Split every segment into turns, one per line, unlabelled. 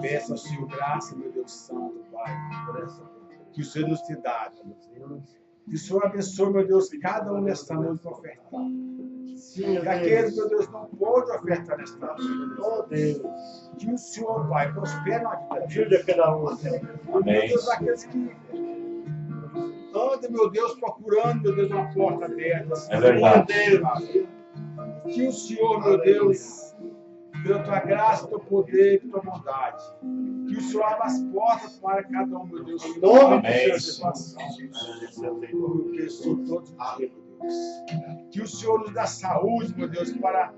Peço ao Senhor graça, meu Deus Santo, Pai, que o Senhor nos te dá. Que o Senhor abençoe, meu Deus, cada um nesta noite para ofertar. E aqueles, meu Deus, não pôde ofertar nesta noite.
Oh, Deus.
Que o Senhor, Pai, prospere na vida deles.
Ajude a cada um.
Meu Deus, aqueles que andam, meu Deus, procurando, meu Deus, uma porta aberta.
É verdade.
Que o Senhor, meu Deus, pela tua graça, teu poder e tua bondade. Que o Senhor abra as portas para cada um, meu Deus. Em nome de Jesus. Porque sou todos os dias, meu Deus. Que o Senhor nos dá saúde, meu Deus, para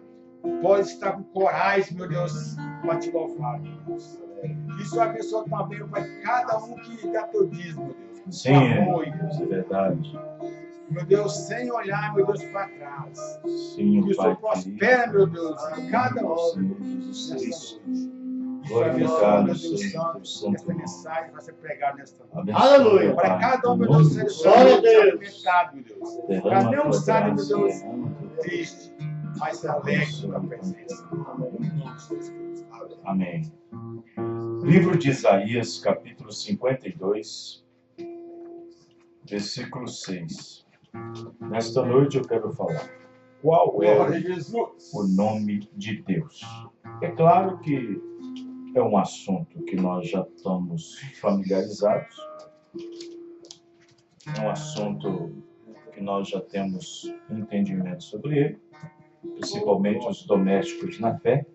pode estar com corais, meu Deus, para te louvar, meu Deus. Que o Senhor abençoe também, Pai, cada um que dá teu dízimo, meu Deus. Com
Sim,
apoio,
é verdade.
meu Deus, sem olhar, meu Deus, para trás.
Sim,
Que o Senhor prospere, meu Deus, em cada um.
Isso.
Glorificado, meu Deus Santo, esta mensagem vai ser pregada nesta noite.
Aleluia.
Para cada um, meu Deus, ser alimentado, meu Deus. Para não sair, meu Deus, triste, mas alegre com a presença.
Amém. Livro de Isaías, capítulo 52, versículo 6. Nesta noite eu quero falar qual é o nome de Deus. É claro que é um assunto que nós já estamos familiarizados, é um assunto que nós já temos entendimento sobre ele, principalmente os domésticos na fé,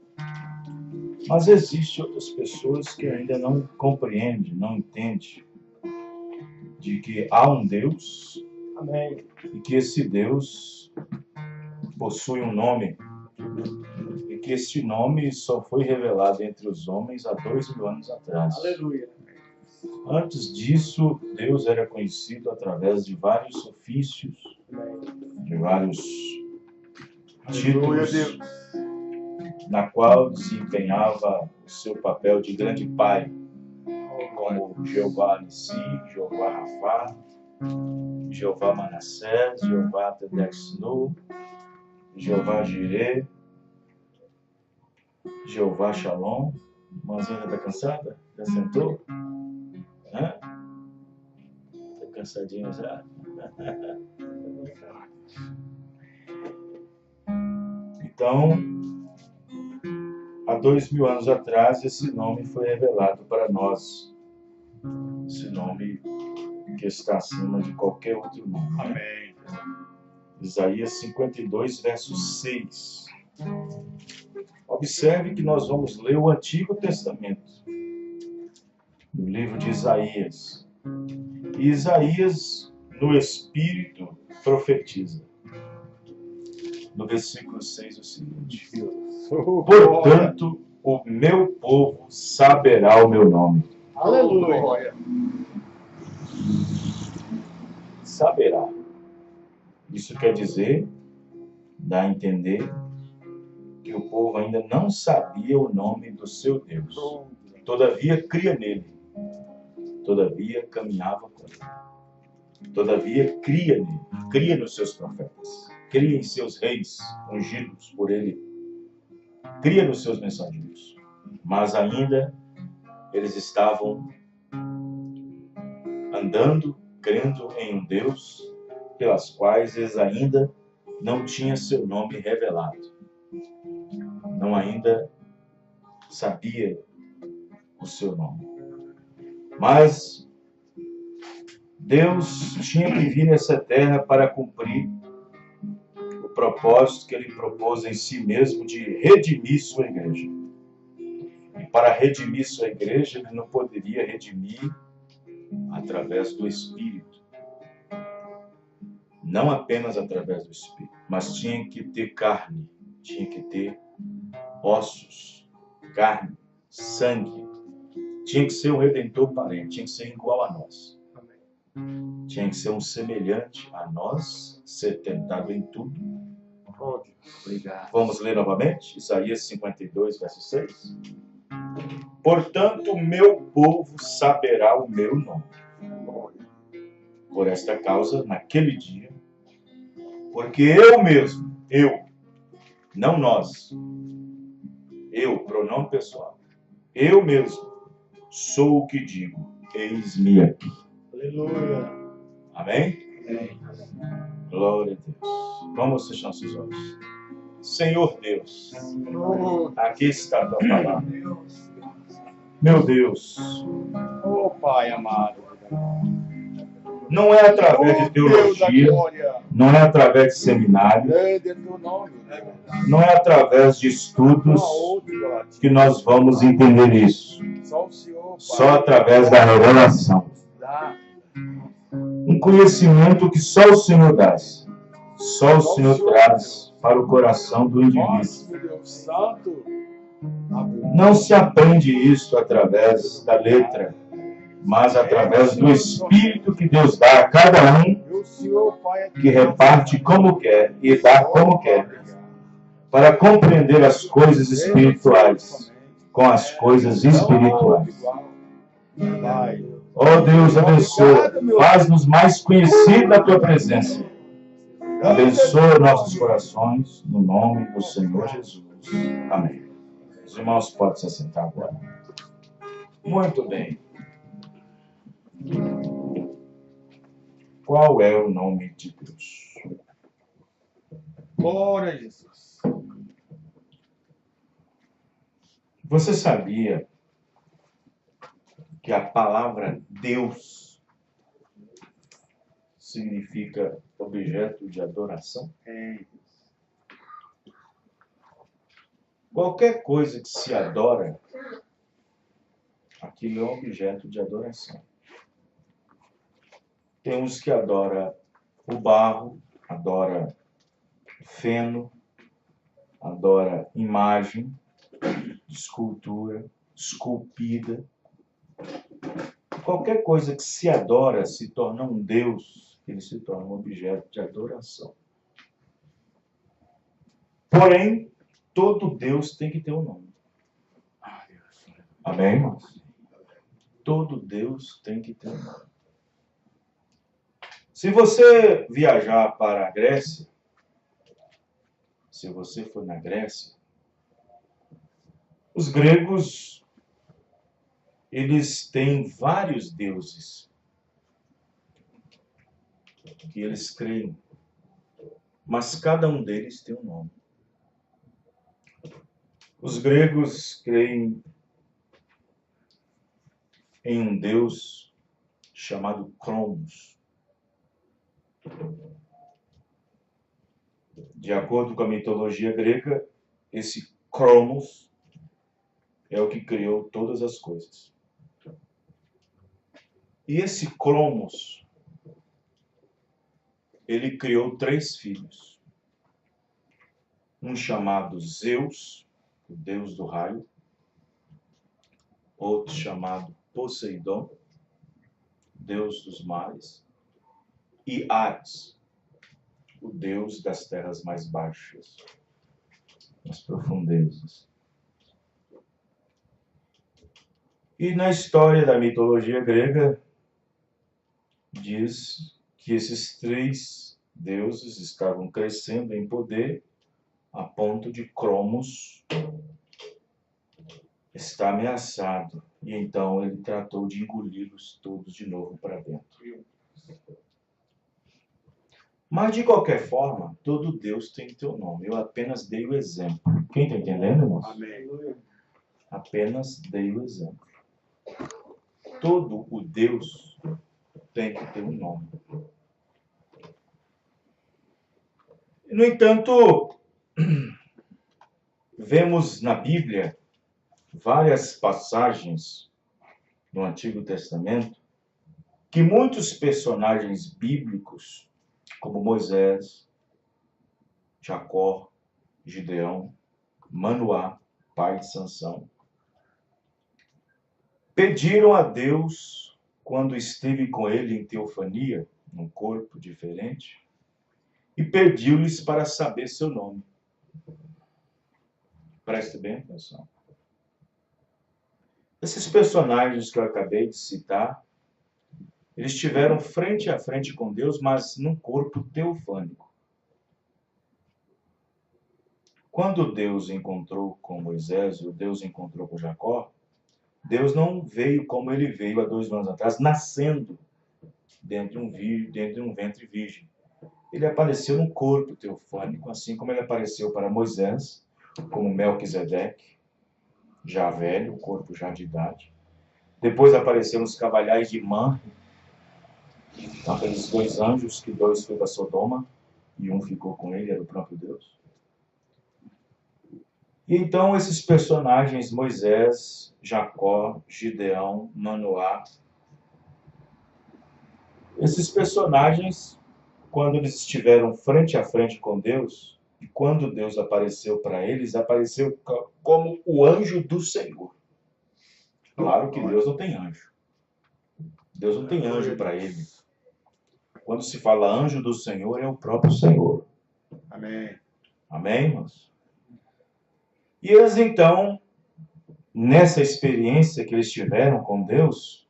mas existem outras pessoas que ainda não compreendem, não entendem de que há um Deus.
Amém.
E que esse Deus possui um nome, e que este nome só foi revelado entre os homens há 2000 anos atrás.
Aleluia.
Antes disso, Deus era conhecido através de vários ofícios, de vários títulos, na qual desempenhava o seu papel de grande pai, como Jeová Nissi, Jeová Rafá, Jeová Manassés, Jeová Tedexnu, Jeová Jireh, Jeová Shalom. Irmãzinha está cansada? Já sentou? Está cansadinha já? Então, há 2000 anos atrás, esse nome foi revelado para nós. Esse nome que está acima de qualquer outro nome.
Amém.
Isaías 52, verso 6. Observe que nós vamos ler o Antigo Testamento, no livro de Isaías. E Isaías, no Espírito, profetiza. No versículo 6, o seguinte: portanto, o meu povo saberá o meu nome.
Aleluia.
Saberá. Isso quer dizer, dá a entender, que o povo ainda não sabia o nome do seu Deus. Todavia, cria nele. Todavia, caminhava com ele. Todavia, cria nele. Cria nos seus profetas. Cria em seus reis, ungidos por ele. Cria nos seus mensageiros. Mas ainda, eles estavam andando, crendo em um Deus, pelas quais eles ainda não tinham seu nome revelado. Não ainda sabia o seu nome. Mas Deus tinha que vir nessa terra para cumprir o propósito que ele propôs em si mesmo de redimir sua igreja. E para redimir sua igreja, ele não poderia redimir através do Espírito. Não apenas através do Espírito, mas tinha que ter carne, tinha que ter ossos, carne, sangue. Tinha que ser um redentor parente, tinha que ser igual a nós. Tinha que ser um semelhante a nós, ser tentado em tudo.
Obrigado.
Vamos ler novamente? Isaías 52, verso 6. Portanto, o meu povo saberá o meu nome. Por esta causa, naquele dia, porque eu mesmo, eu, não nós, eu, pronome pessoal, Eu mesmo sou o que digo, eis-me aqui.
Aleluia.
Amém? Glória a Deus. Vamos fechar nossos olhos. Senhor Deus, aqui está a tua palavra. Meu Deus,
Oh, Pai amado.
não é através de
Deus da
teologia,
glória.
não é através de seminário,
Grande é teu nome.
não é através de
Não
estudos
há outro igual a ti.
que nós vamos entender isso.
Só o Senhor, Pai.
Só através da revelação.
Dá.
Um conhecimento que só o Senhor dá. Só o Senhor traz para o coração do indivíduo.
Nossa, meu Deus Santo.
Não se aprende isso através da letra, mas através do Espírito que Deus dá a cada um,
Meu Senhor, Pai,
que reparte como quer e dá como quer, para compreender as coisas espirituais com as coisas espirituais.
Pai.
Oh Deus, abençoa, faz-nos mais conhecidos da tua presença. Abençoa nossos corações, no nome do Senhor Jesus. Amém. Os irmãos podem se assentar agora. Muito bem. Qual é o nome de Deus?
Glória a Jesus.
Você sabia que a palavra Deus significa objeto de adoração? Qualquer coisa que se adora, aquilo é um objeto de adoração. Tem uns que adoram o barro, adora feno, adora imagem, escultura, esculpida. Qualquer coisa que se adora se torna um Deus, ele se torna um objeto de adoração. Porém, todo Deus tem que ter um nome. Amém, irmãos? Todo Deus tem que ter um nome. Se você viajar para a Grécia, se você for na Grécia, os gregos, eles têm vários deuses que eles creem, mas cada um deles tem um nome. Os gregos creem em um deus chamado Cronos. De acordo com a mitologia grega, esse Cronos é o que criou todas as coisas. E esse Cronos, ele criou 3 filhos. Um chamado Zeus, o deus do raio. Outro chamado Poseidon, deus dos mares. E Ares, o deus das terras mais baixas, das profundezas. E na história da mitologia grega, diz que esses 3 deuses estavam crescendo em poder a ponto de Cronos estar ameaçado. E então ele tratou de engoli-los todos de novo para dentro. Mas, de qualquer forma, todo Deus tem que ter um nome. Eu apenas dei o exemplo. Quem está entendendo, irmãos?
Amém.
Apenas dei o exemplo. Todo o Deus tem que ter um nome. No entanto, vemos na Bíblia várias passagens no Antigo Testamento que muitos personagens bíblicos, como Moisés, Jacó, Gideão, Manoá, pai de Sansão, pediram a Deus, quando esteve com ele em teofania, num corpo diferente, e pediu-lhes para saber seu nome. Preste bem atenção. Esses personagens que eu acabei de citar, eles estiveram frente a frente com Deus, mas num corpo teofânico. Quando Deus encontrou com Moisés, ou Deus encontrou com Jacó, Deus não veio como ele veio há 2 anos atrás, nascendo dentro de um ventre virgem. Ele apareceu num corpo teofânico, assim como ele apareceu para Moisés, como Melquisedeque, já velho, o corpo já de idade. Depois apareceu nos cavalhais de Manre, aqueles 2 anjos, que 2 foi para Sodoma e um ficou com ele, era o próprio Deus. E então esses personagens, Moisés, Jacó, Gideão, Manoá, esses personagens, quando eles estiveram frente a frente com Deus, e quando Deus apareceu para eles, apareceu como o anjo do Senhor. Claro que Deus não tem anjo. Deus não tem anjo para ele. Quando se fala anjo do Senhor, é o próprio Senhor.
Amém.
Amém, irmãos? E eles então, nessa experiência que eles tiveram com Deus,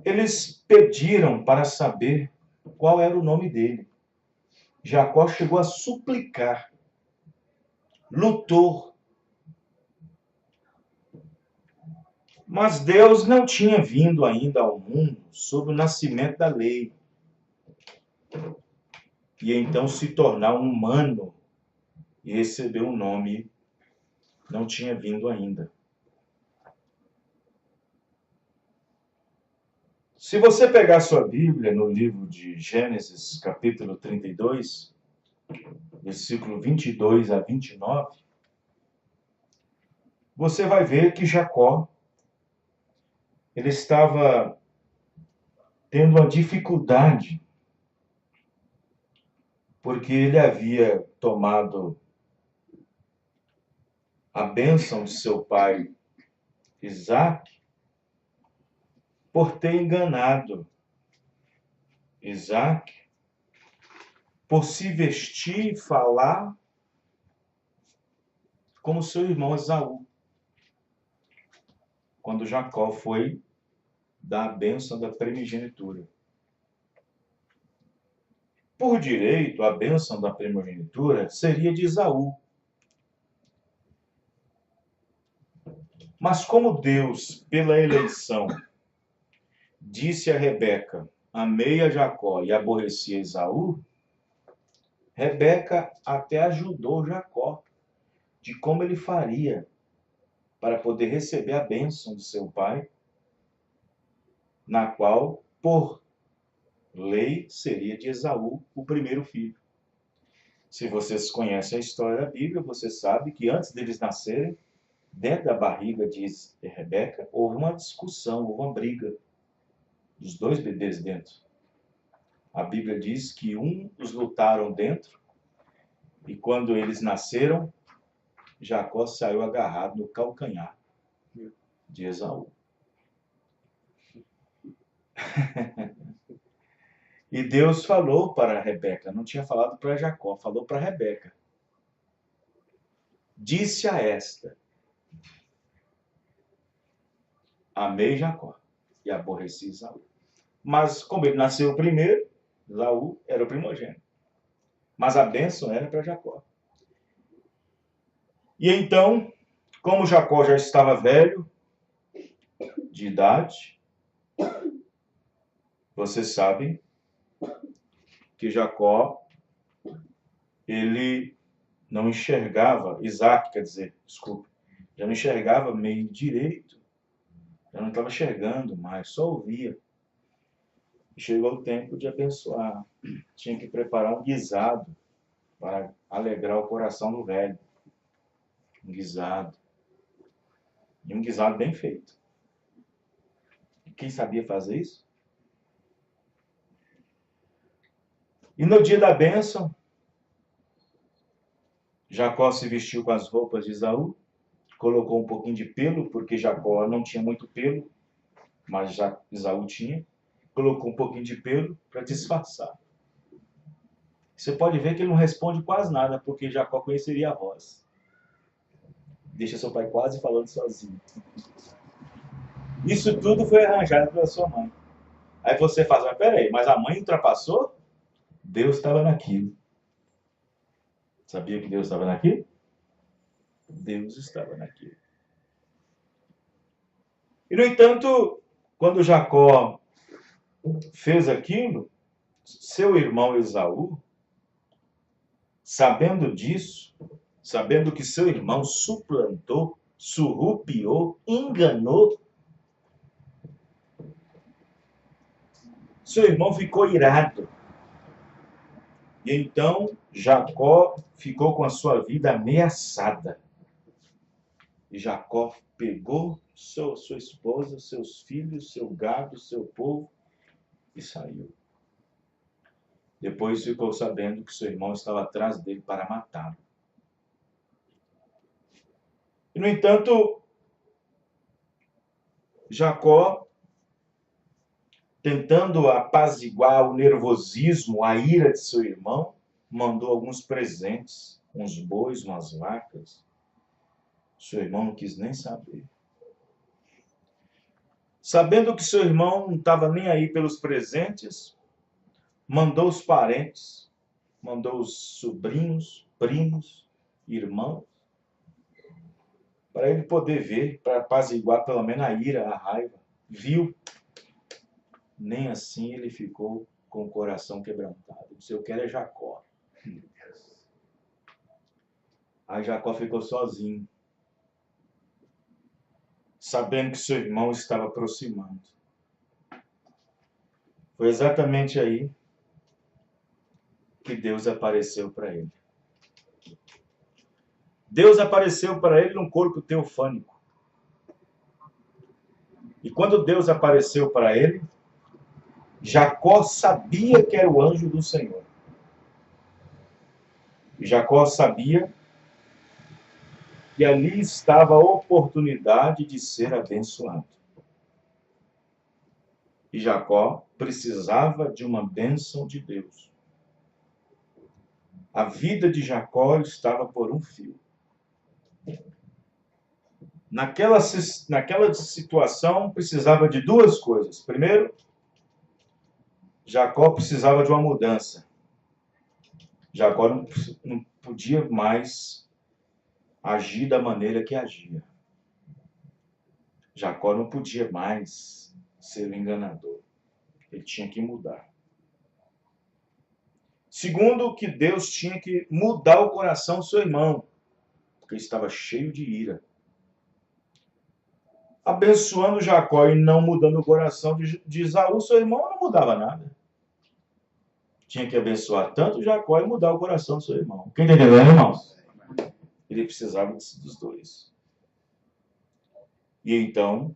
eles pediram para saber qual era o nome dele. Jacó chegou a suplicar, lutou. Mas Deus não tinha vindo ainda ao mundo sob o nascimento da lei. E então se tornar um humano e receber um nome não tinha vindo ainda. Se você pegar sua Bíblia no livro de Gênesis, capítulo 32, versículo 22 a 29, você vai ver que Jacó, ele estava tendo uma dificuldade, porque ele havia tomado a bênção de seu pai Isaac por ter enganado Isaac, por se vestir e falar como seu irmão Esaú, quando Jacó foi dar a bênção da primogenitura. Por direito, a bênção da primogenitura seria de Esaú. Mas como Deus, pela eleição, disse a Rebeca, amei a Jacó e aborreci a Esaú, Rebeca até ajudou Jacó de como ele faria para poder receber a bênção de seu pai, na qual, por lei, seria de Esaú o primeiro filho. Se vocês conhecem a história da Bíblia, você sabe que antes deles nascerem, dentro da barriga de Rebeca, houve uma discussão, houve uma briga dos 2 bebês dentro. A Bíblia diz que os lutaram dentro, e quando eles nasceram, Jacó saiu agarrado no calcanhar de Esaú. E Deus falou para Rebeca, não tinha falado para Jacó, falou para Rebeca. Disse a esta, amei Jacó e aborreci Esaú. Mas como ele nasceu primeiro, Esaú era o primogênito. Mas a bênção era para Jacó. E então, como Jacó já estava velho, de idade, vocês sabem que Jacó, ele não enxergava, Isaac, quer dizer, desculpa, já não enxergava meio direito, já não estava enxergando mais, só ouvia. E chegou o tempo de abençoar, tinha que preparar um guisado para alegrar o coração do velho. Um guisado. E um guisado bem feito. E quem sabia fazer isso? E no dia da bênção, Jacó se vestiu com as roupas de Esaú, colocou um pouquinho de pelo, porque Jacó não tinha muito pelo, mas já Esaú tinha. Colocou um pouquinho de pelo para disfarçar. Você pode ver que ele não responde quase nada, porque Jacó conheceria a voz. Deixa seu pai quase falando sozinho. Isso tudo foi arranjado pela sua mãe. Aí você fala, mas peraí, mas a mãe ultrapassou? Deus estava naquilo. Sabia que Deus estava naquilo? Deus estava naquilo. E, no entanto, quando Jacó fez aquilo, seu irmão Esaú, sabendo disso, sabendo que seu irmão suplantou, surrupiou, enganou, seu irmão ficou irado. E então Jacó ficou com a sua vida ameaçada. E Jacó pegou sua esposa, seus filhos, seu gado, seu povo e saiu. Depois ficou sabendo que seu irmão estava atrás dele para matá-lo. E, no entanto, Jacó, tentando apaziguar o nervosismo, a ira de seu irmão, mandou alguns presentes, uns bois, umas vacas. Seu irmão não quis nem saber. Sabendo que seu irmão não estava nem aí pelos presentes, mandou os parentes, mandou os sobrinhos, primos, irmãos, para ele poder ver, para apaziguar pelo menos a ira, a raiva. Viu? Nem assim ele ficou com o coração quebrantado. Ele disse, eu quero é Jacó. Aí Jacó ficou sozinho, sabendo que seu irmão estava aproximando. Foi exatamente aí que Deus apareceu para ele. Deus apareceu para ele num corpo teofânico. E quando Deus apareceu para ele, Jacó sabia que era o anjo do Senhor. E Jacó sabia que ali estava a oportunidade de ser abençoado. E Jacó precisava de uma bênção de Deus. A vida de Jacó estava por um fio. Naquela situação, precisava de duas coisas. Primeiro, Jacó precisava de uma mudança. Jacó não podia mais agir da maneira que agia. Jacó não podia mais ser um enganador. Ele tinha que mudar. Segundo, que Deus tinha que mudar o coração do seu irmão, porque ele estava cheio de ira. Abençoando Jacó e não mudando o coração de Esaú, seu irmão não mudava nada. Tinha que abençoar tanto Jacó e mudar o coração do seu irmão. Quem está entendendo, irmãos? Ele precisava dos dois. E então,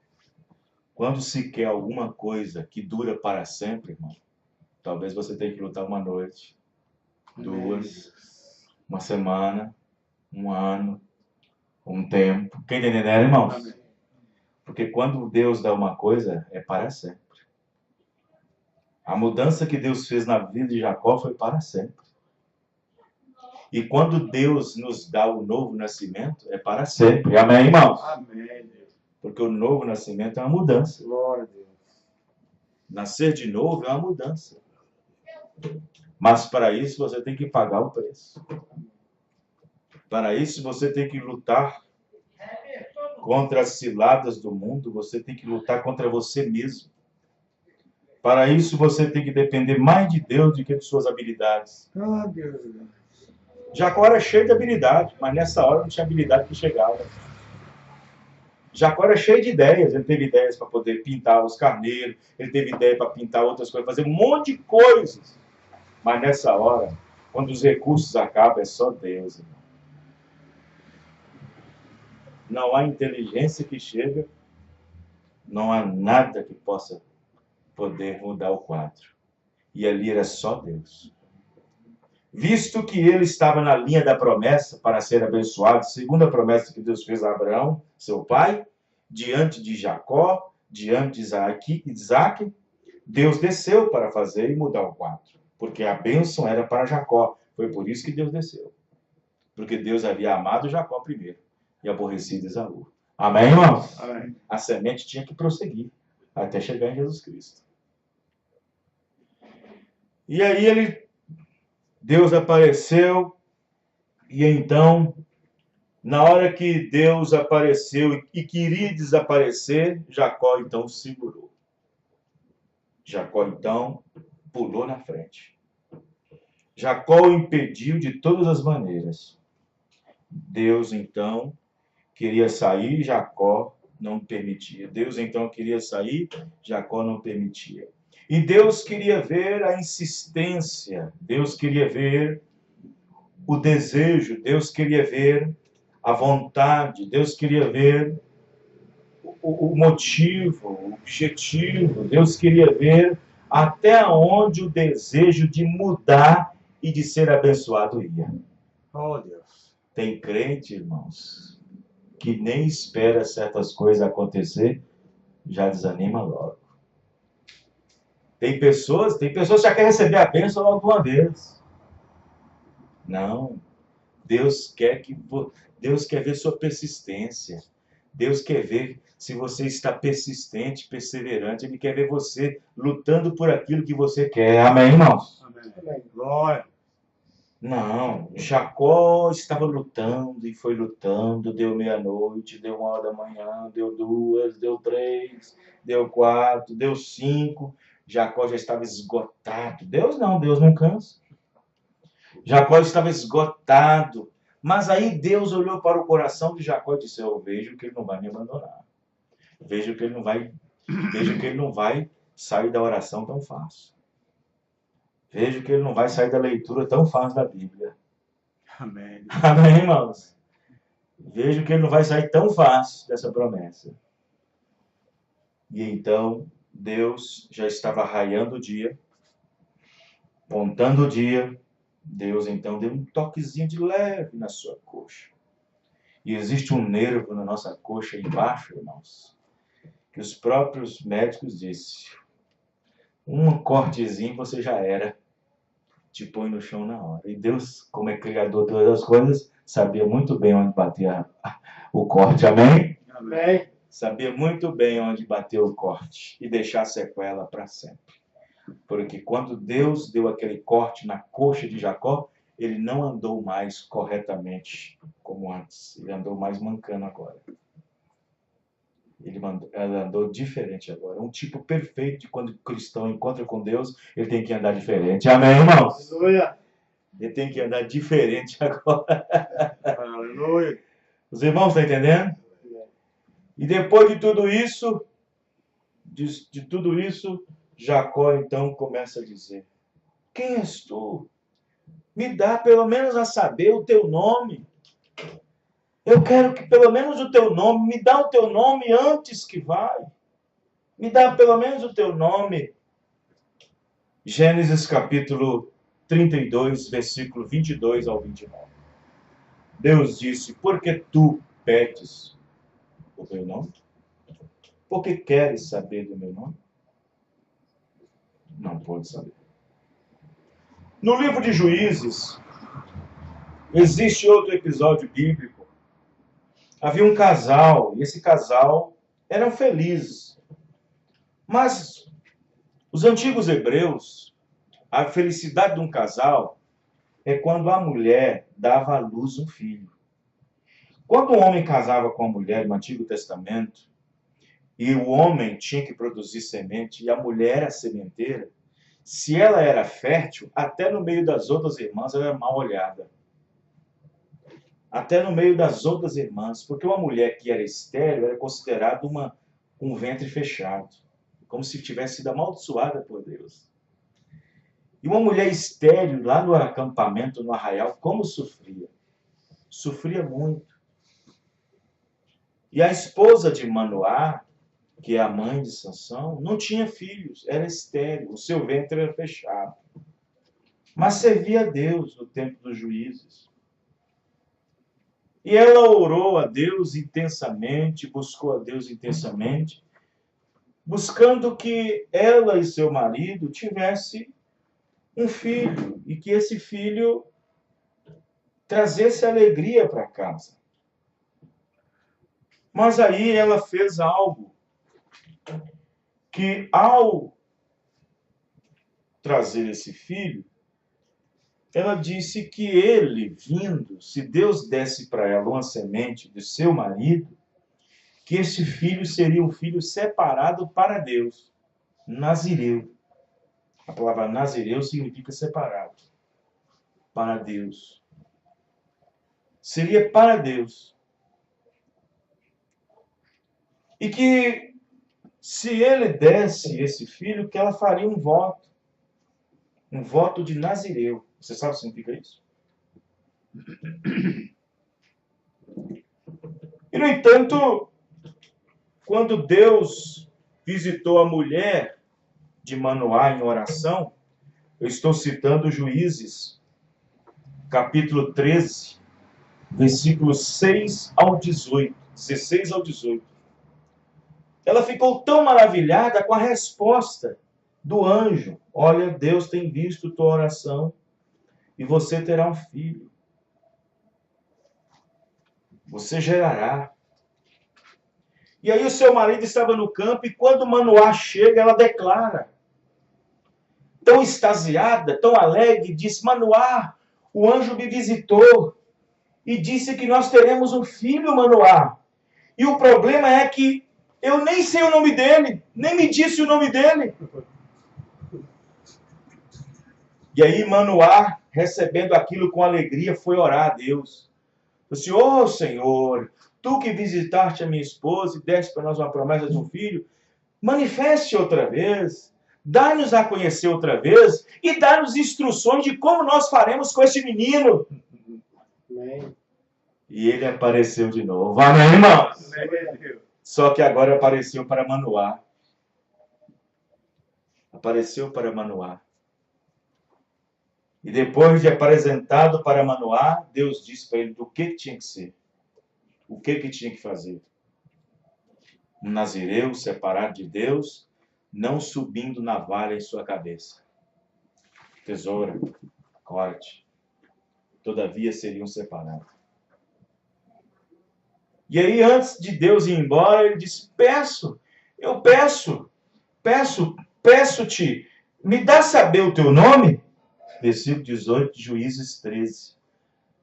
quando se quer alguma coisa que dura para sempre, irmão, talvez você tenha que lutar uma noite, duas, uma semana, um ano, um tempo. Quem está entendendo, irmãos? Porque quando Deus dá uma coisa, é para sempre. A mudança que Deus fez na vida de Jacó foi para sempre. E quando Deus nos dá o novo nascimento, é para sempre. Amém, irmãos?
Amém.
Porque o novo nascimento é uma mudança.
Glória a Deus.
Nascer de novo é uma mudança. Mas para isso você tem que pagar o preço. Para isso você tem que lutar contra as ciladas do mundo, você tem que lutar contra você mesmo. Para isso você tem que depender mais de Deus do que de suas habilidades.
Ah, Deus.
Jacó era cheio de habilidade, mas nessa hora não tinha habilidade que chegava. Jacó era cheio de ideias, ele teve ideias para poder pintar os carneiros, ele teve ideia para pintar outras coisas, fazer um monte de coisas. Mas nessa hora, quando os recursos acabam, é só Deus, irmão. Não há inteligência que chega, não há nada que possa poder mudar o quadro. E ali era só Deus. Visto que ele estava na linha da promessa para ser abençoado, segundo a promessa que Deus fez a Abraão, seu pai, diante de Jacó, diante de Isaac, Deus desceu para fazer e mudar o quadro. Porque a bênção era para Jacó. Foi por isso que Deus desceu. Porque Deus havia amado Jacó primeiro e aborrecido Esaú. Amém, irmãos?
Amém.
A semente tinha que prosseguir até chegar em Jesus Cristo. E aí Deus apareceu e então Na hora que Deus apareceu e queria desaparecer, Jacó então segurou. Jacó então pulou na frente. Jacó o impediu de todas as maneiras. Deus então queria sair, Jacó não permitia. Deus então queria sair, Jacó não permitia. E Deus queria ver a insistência, Deus queria ver o desejo, Deus queria ver a vontade, Deus queria ver o motivo, o objetivo, Deus queria ver até onde o desejo de mudar e de ser abençoado ia.
Oh, Deus.
Tem crente, irmãos, que nem espera certas coisas acontecer, já desanima logo. Tem pessoas que já querem receber a bênção logo de uma vez. Não. Deus quer ver sua persistência. Deus quer ver se você está persistente, perseverante. Ele quer ver você lutando por aquilo que você quer. Amém, irmãos?
Amém. Glória.
Não, Jacó estava lutando e foi lutando, deu meia-noite, deu 1h da manhã, deu 2, deu 3, deu 4, deu 5. Jacó já estava esgotado. Deus não cansa. Jacó estava esgotado. Mas aí Deus olhou para o coração de Jacó e disse: eu vejo que ele não vai me abandonar. Vejo que ele não vai sair da oração tão fácil. Vejo que ele não vai sair da leitura tão fácil da Bíblia.
Amém.
Amém, irmãos? Vejo que ele não vai sair tão fácil dessa promessa. E então, Deus já estava raiando o dia, pontando o dia. Deus então deu um toquezinho de leve na sua coxa. E existe um nervo na nossa coxa embaixo, irmãos, que os próprios médicos disseram: um cortezinho você já era. Te põe no chão na hora. E Deus, como é criador de todas as coisas, sabia muito bem onde bater o corte. Amém?
Amém.
Sabia muito bem onde bater o corte e deixar sequela para sempre. Porque quando Deus deu aquele corte na coxa de Jacó, ele não andou mais corretamente como antes. Ele andou mais mancando agora. Ele andou diferente agora. Um tipo perfeito de quando o cristão encontra com Deus, ele tem que andar diferente. Amém, irmãos?
Aleluia.
Ele tem que andar diferente agora.
Aleluia.
Os irmãos estão entendendo? E depois de tudo isso, Jacó então começa a dizer: quem és tu? Me dá pelo menos a saber o teu nome. Eu quero que pelo menos o teu nome, me dá o teu nome antes que vai. Me dá pelo menos o teu nome. Gênesis capítulo 32, versículo 22 ao 29. Deus disse: por que tu pedes o meu nome? Por que queres saber do meu nome? Não pode saber. No livro de Juízes, existe outro episódio bíblico. Havia um casal, e esse casal eram felizes. Mas os antigos hebreus, a felicidade de um casal é quando a mulher dava à luz um filho. Quando o homem casava com a mulher no Antigo Testamento, e o homem tinha que produzir semente, e a mulher era sementeira, se ela era fértil, até no meio das outras irmãs ela era mal olhada. Até no meio das outras irmãs, porque uma mulher que era estéril era considerada um ventre fechado, como se tivesse sido amaldiçoada por Deus. E uma mulher estéril lá no acampamento, no arraial, como sofria? Sofria muito. E a esposa de Manoá, que é a mãe de Sansão, não tinha filhos, era estéril, o seu ventre era fechado. Mas servia a Deus no tempo dos juízes. E ela orou a Deus intensamente, buscou a Deus intensamente, buscando que ela e seu marido tivessem um filho, e que esse filho trazesse alegria para casa. Mas aí ela fez algo que, ao trazer esse filho, ela disse que ele, vindo, se Deus desse para ela uma semente de seu marido, que esse filho seria um filho separado para Deus, nazireu. A palavra nazireu significa separado, para Deus. Seria para Deus. E que se ele desse esse filho, que ela faria um voto de nazireu. Você sabe o que significa isso? E, no entanto, quando Deus visitou a mulher de Manoá em oração, eu estou citando Juízes, capítulo 13, versículos 6 ao 18, 16 ao 18. Ela ficou tão maravilhada com a resposta do anjo. Olha, Deus tem visto tua oração e você terá um filho. Você gerará. E aí o seu marido estava no campo e quando Manoá chega, ela declara. Tão extasiada, tão alegre, diz: Manoá, o anjo me visitou e disse que nós teremos um filho, Manoá. E o problema é que eu nem sei o nome dele, nem me disse o nome dele. E aí Manoá, recebendo aquilo com alegria, foi orar a Deus. Disse: ó Senhor, tu que visitaste a minha esposa e deste para nós uma promessa de um filho, manifeste outra vez, dá-nos a conhecer outra vez e dá-nos instruções de como nós faremos com este menino.
Amém.
E ele apareceu de novo. Amém, irmãos?
Amém.
Só que agora apareceu para Manoá. Apareceu para Manoá. E depois de apresentado para Manoá, Deus disse para ele do que tinha que ser. O que tinha que fazer. Um nazireu separado de Deus, não subindo navalha em sua cabeça. Tesoura, corte. Todavia seriam separados. E aí, antes de Deus ir embora, ele disse: peço-te, me dá saber o teu nome? Versículo 18 de Juízes 13.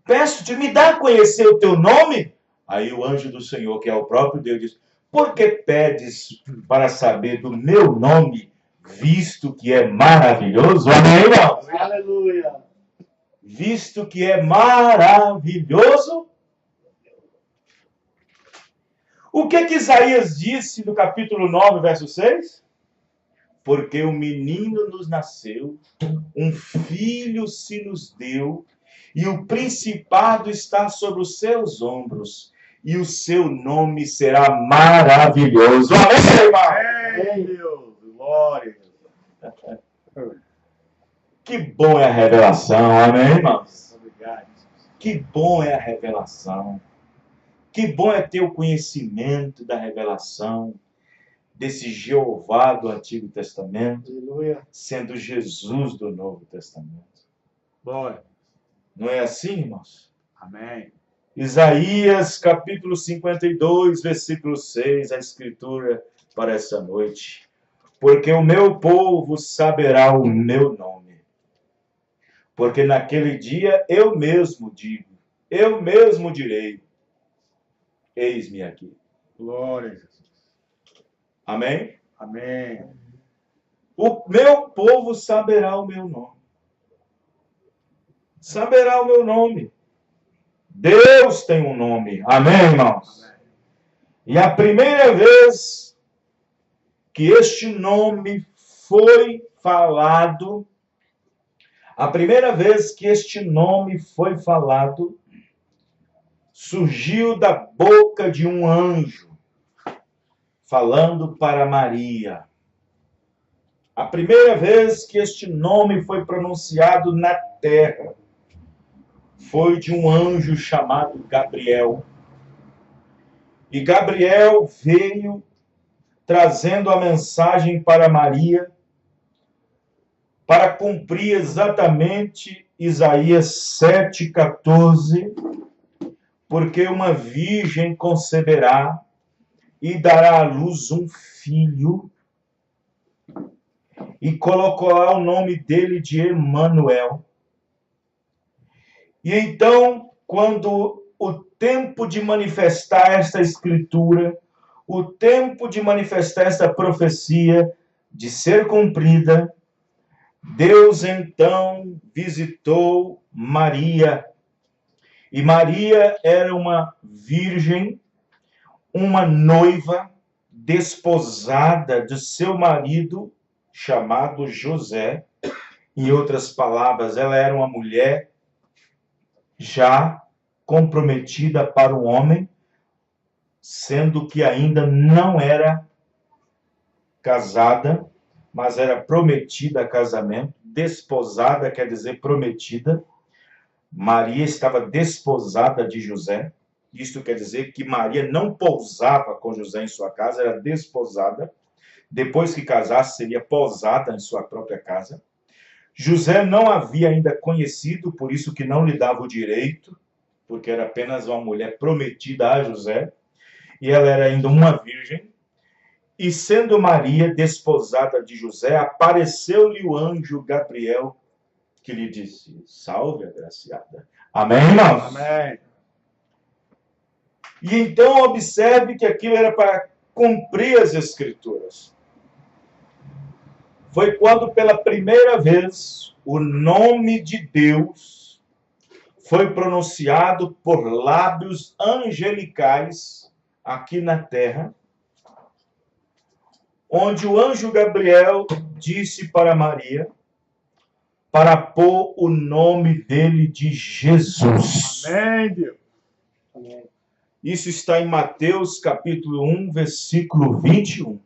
Peço-te, me dá a conhecer o teu nome? Aí o anjo do Senhor, que é o próprio Deus, diz: por que pedes para saber do meu nome, visto que é maravilhoso? Amém, irmão?
Aleluia.
Visto que é maravilhoso. O que Isaías disse no capítulo 9, verso 6? Porque o menino nos nasceu, um filho se nos deu, e o principado está sobre os seus ombros, e o seu nome será maravilhoso. Amém, irmão?
Amém, Deus. Glória.
Que bom é a revelação, amém, irmãos?
Obrigado.
Que bom é a revelação. Que bom é ter o conhecimento da revelação desse Jeová do Antigo Testamento,
Aleluia.
sendo Jesus do Novo Testamento.
Glória.
Não é assim, irmãos?
Amém.
Isaías, capítulo 52, versículo 6, a escritura para essa noite. Porque o meu povo saberá o meu nome. Porque naquele dia eu mesmo digo, eu mesmo direi, eis-me aqui.
Glória a Jesus.
Amém?
Amém.
O meu povo saberá o meu nome. Saberá o meu nome. Deus tem um nome. Amém, irmãos?
Amém.
E a primeira vez que este nome foi falado, surgiu da boca de um anjo, falando para Maria. A primeira vez que este nome foi pronunciado na terra, foi de um anjo chamado Gabriel. E Gabriel veio trazendo a mensagem para Maria, para cumprir exatamente Isaías 7,14, porque uma virgem conceberá e dará à luz um filho, e colocará o nome dele de Emanuel, E então, quando o tempo de manifestar esta escritura, o tempo de manifestar esta profecia, de ser cumprida, Deus então visitou Maria. E Maria era uma virgem, uma noiva, desposada de seu marido, chamado José. Em outras palavras, ela era uma mulher já comprometida para o homem, sendo que ainda não era casada, mas era prometida a casamento. Desposada quer dizer prometida. Maria estava desposada de José. Isto quer dizer que Maria não pousava com José em sua casa, era desposada. Depois que casasse, seria pousada em sua própria casa. José não havia ainda conhecido, por isso que não lhe dava o direito, porque era apenas uma mulher prometida a José, e ela era ainda uma virgem. E sendo Maria desposada de José, apareceu-lhe o anjo Gabriel, que lhe disse: salve, agraciada. Amém, irmãos?
Amém.
E então observe que aquilo era para cumprir as Escrituras. Foi quando pela primeira vez o nome de Deus foi pronunciado por lábios angelicais aqui na terra, onde o anjo Gabriel disse para Maria para pôr o nome dele de Jesus.
Amém, Deus.
Isso está em Mateus capítulo 1, versículo 21.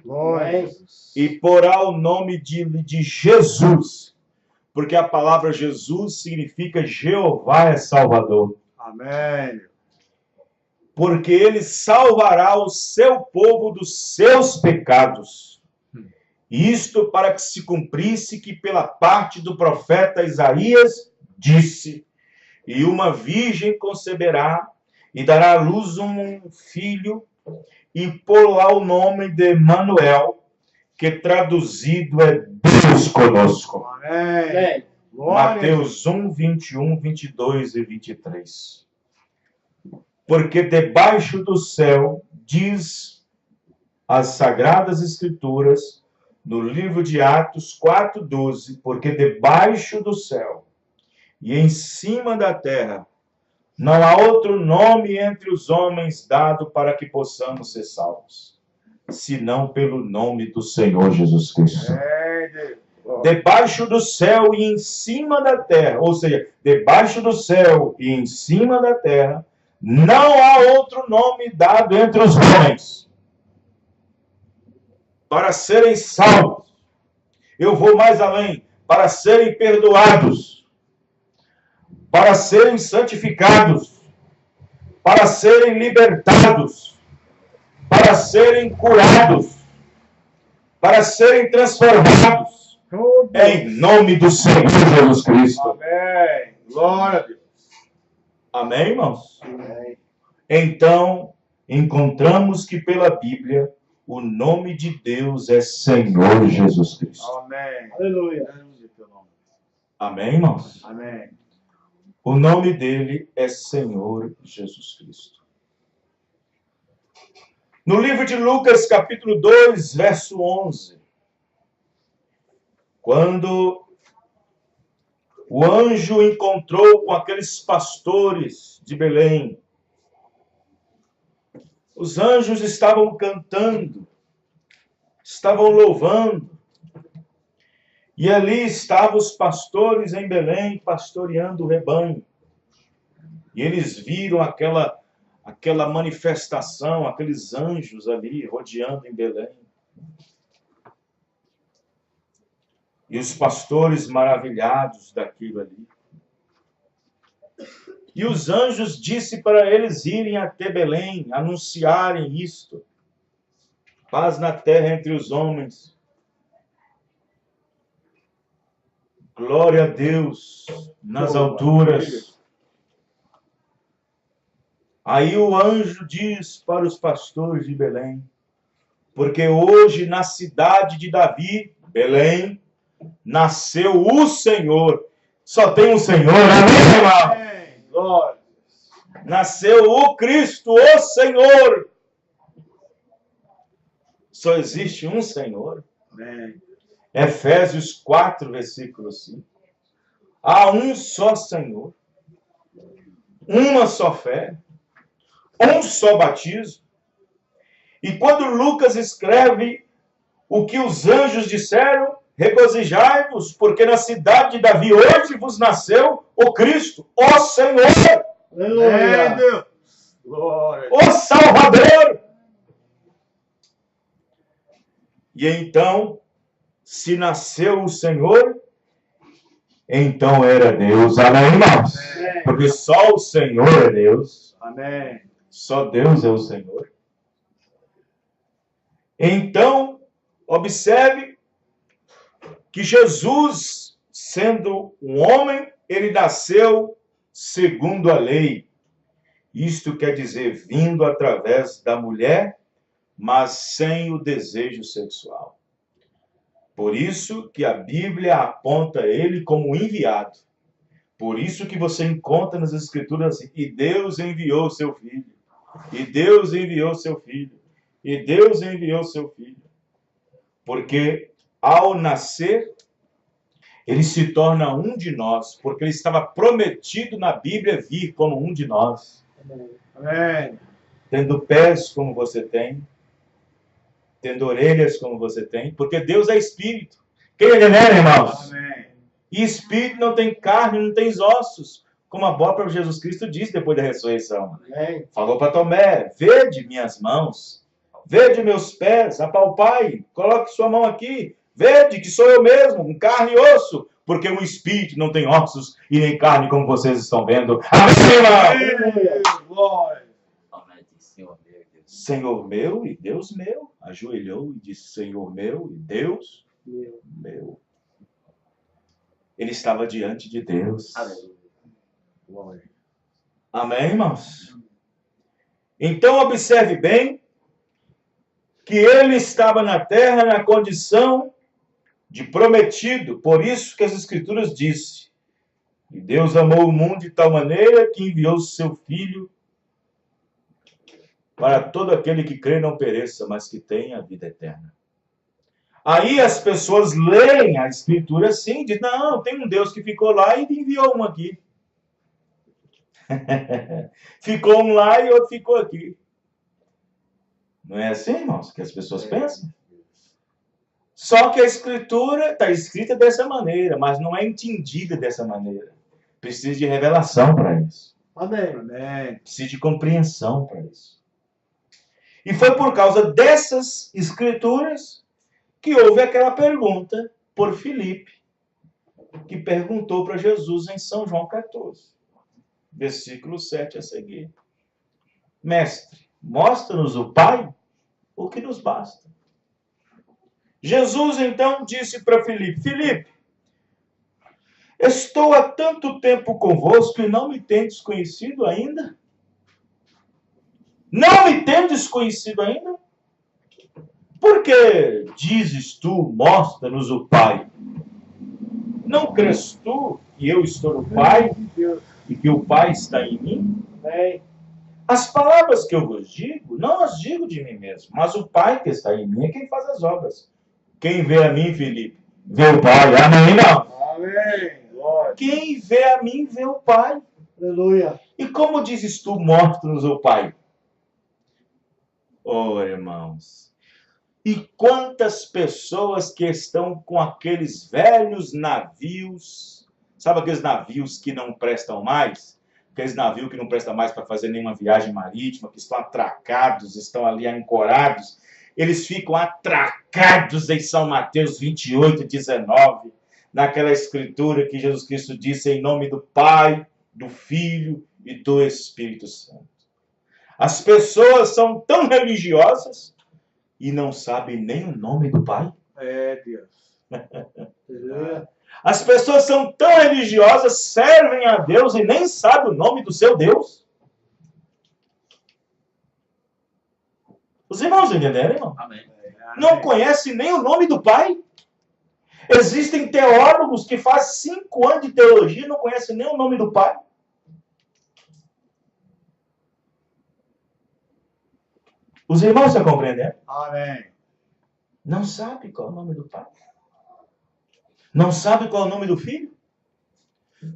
Glória.
E porá o nome de Jesus, porque a palavra Jesus significa Jeová é Salvador.
Amém.
Porque ele salvará o seu povo dos seus pecados. Isto para que se cumprisse que pela parte do profeta Isaías disse: e uma virgem conceberá e dará à luz um filho e porá o nome de Emanuel, que traduzido é Deus conosco.
Amém. Glória.
Mateus 1, 21, 22 e 23. Porque debaixo do céu, diz as Sagradas Escrituras, no livro de Atos 4:12, porque debaixo do céu e em cima da terra não há outro nome entre os homens dado para que possamos ser salvos, senão pelo nome do Senhor Jesus Cristo.
Amém, Deus.
Debaixo do céu e em cima da terra, ou seja, debaixo do céu e em cima da terra, não há outro nome dado entre os homens para serem salvos. Eu vou mais além, para serem perdoados, para serem santificados, para serem libertados, para serem curados, para serem transformados, em nome do Senhor Jesus Cristo.
Amém. Glória a Deus.
Amém, irmãos?
Amém.
Então, encontramos que pela Bíblia, o nome de Deus é Senhor Jesus Cristo.
Amém.
Aleluia.
Amém, irmãos?
Amém.
O nome dele é Senhor Jesus Cristo. No livro de Lucas, capítulo 2, verso 11, quando o anjo encontrou com aqueles pastores de Belém, os anjos estavam cantando, estavam louvando, e ali estavam os pastores em Belém pastoreando o rebanho. E eles viram aquela manifestação, aqueles anjos ali rodeando em Belém. E os pastores maravilhados daquilo ali. E os anjos disse para eles irem até Belém, anunciarem isto. Paz na terra entre os homens. Glória a Deus nas alturas. Aí o anjo diz para os pastores de Belém, porque hoje na cidade de Davi, Belém, nasceu o Senhor, Só tem um Senhor. Amém, irmão?
Amém. Glória.
Nasceu o Cristo, o Senhor. Só existe um Senhor.
Amém.
Efésios 4, versículo 5. Há um só Senhor, uma só fé, um só batismo. E quando Lucas escreve o que os anjos disseram, regozijai-vos, porque na cidade de Davi hoje vos nasceu o Cristo, o Senhor,
Amém, Deus. Glória.
o Salvador. E então, se nasceu o Senhor, então era Deus. Amém, irmãos?
Amém.
Porque só o Senhor é Deus.
Amém.
Só Deus é o Senhor. Então, observe que Jesus, sendo um homem, ele nasceu segundo a lei. Isto quer dizer, vindo através da mulher, mas sem o desejo sexual. Por isso que a Bíblia aponta ele como enviado. Por isso que você encontra nas Escrituras assim, e Deus enviou o seu filho. E Deus enviou o seu filho. E Deus enviou o seu filho. Porque ao nascer, ele se torna um de nós, porque ele estava prometido na Bíblia vir como um de nós.
Amém.
Tendo pés como você tem, tendo orelhas como você tem, porque Deus é Espírito. Quem ele é, irmãos?
Amém.
E Espírito não tem carne, não tem ossos, como a própria Jesus Cristo disse depois da ressurreição.
Amém.
Falou para Tomé, vede minhas mãos, vede meus pés, apalpai, coloque sua mão aqui, vede que sou eu mesmo, com carne e osso, porque o Espírito não tem ossos e nem carne como vocês estão vendo. Amém, irmão?
Amém. Glória.
Senhor meu e Deus meu, ajoelhou e disse, Senhor meu e Deus meu. Ele estava diante de Deus.
Glória.
Amém, irmãos? Então, observe bem que ele estava na terra na condição de prometido. Por isso que as Escrituras dizem, e Deus amou o mundo de tal maneira que enviou o seu Filho para todo aquele que crê não pereça, mas que tenha a vida eterna. Aí as pessoas leem a Escritura assim, dizem, não, tem um Deus que ficou lá e enviou um aqui. Ficou um lá e outro ficou aqui. Não é assim, irmãos, que as pessoas pensam? Só que a Escritura está escrita dessa maneira, mas não é entendida dessa maneira. Precisa de revelação para isso.
Amém. Amém.
Precisa de compreensão para isso. E foi por causa dessas Escrituras que houve aquela pergunta por Filipe, que perguntou para Jesus em São João 14, versículo 7 a seguir. Mestre, mostra-nos o Pai, o que nos basta. Jesus então disse para Filipe, Filipe, estou há tanto tempo convosco e não me tendes conhecido ainda? Não me tendes conhecido ainda? Por que dizes tu, mostra-nos o Pai? Não crês tu que eu estou no Pai e que o Pai está em mim?
Amém.
As palavras que eu vos digo, não as digo de mim mesmo, mas o Pai que está em mim é quem faz as obras. Quem vê a mim, Filipe, vê o Pai. Amém, não?
Amém. Glória.
Quem vê a mim, vê o Pai.
Aleluia.
E como dizes tu, mostra-nos o Pai? Oh, irmãos. E quantas pessoas que estão com aqueles velhos navios, sabe aqueles navios que não prestam mais? Aqueles navios que não prestam mais para fazer nenhuma viagem marítima, que estão atracados, estão ali ancorados. Eles ficam atracados em São Mateus 28, 19, naquela escritura que Jesus Cristo disse em nome do Pai, do Filho e do Espírito Santo. As pessoas são tão religiosas e não sabem nem o nome do Pai.
É, Deus.
As pessoas são tão religiosas, servem a Deus e nem sabem o nome do seu Deus. Os irmãos entenderam, irmão?
Amém.
Não conhece nem o nome do Pai. Existem teólogos que fazem 5 anos de teologia e não conhecem nem o nome do Pai. Os irmãos estão compreendendo?
Amém.
Não sabe qual é o nome do Pai. Não sabe qual é o nome do Filho.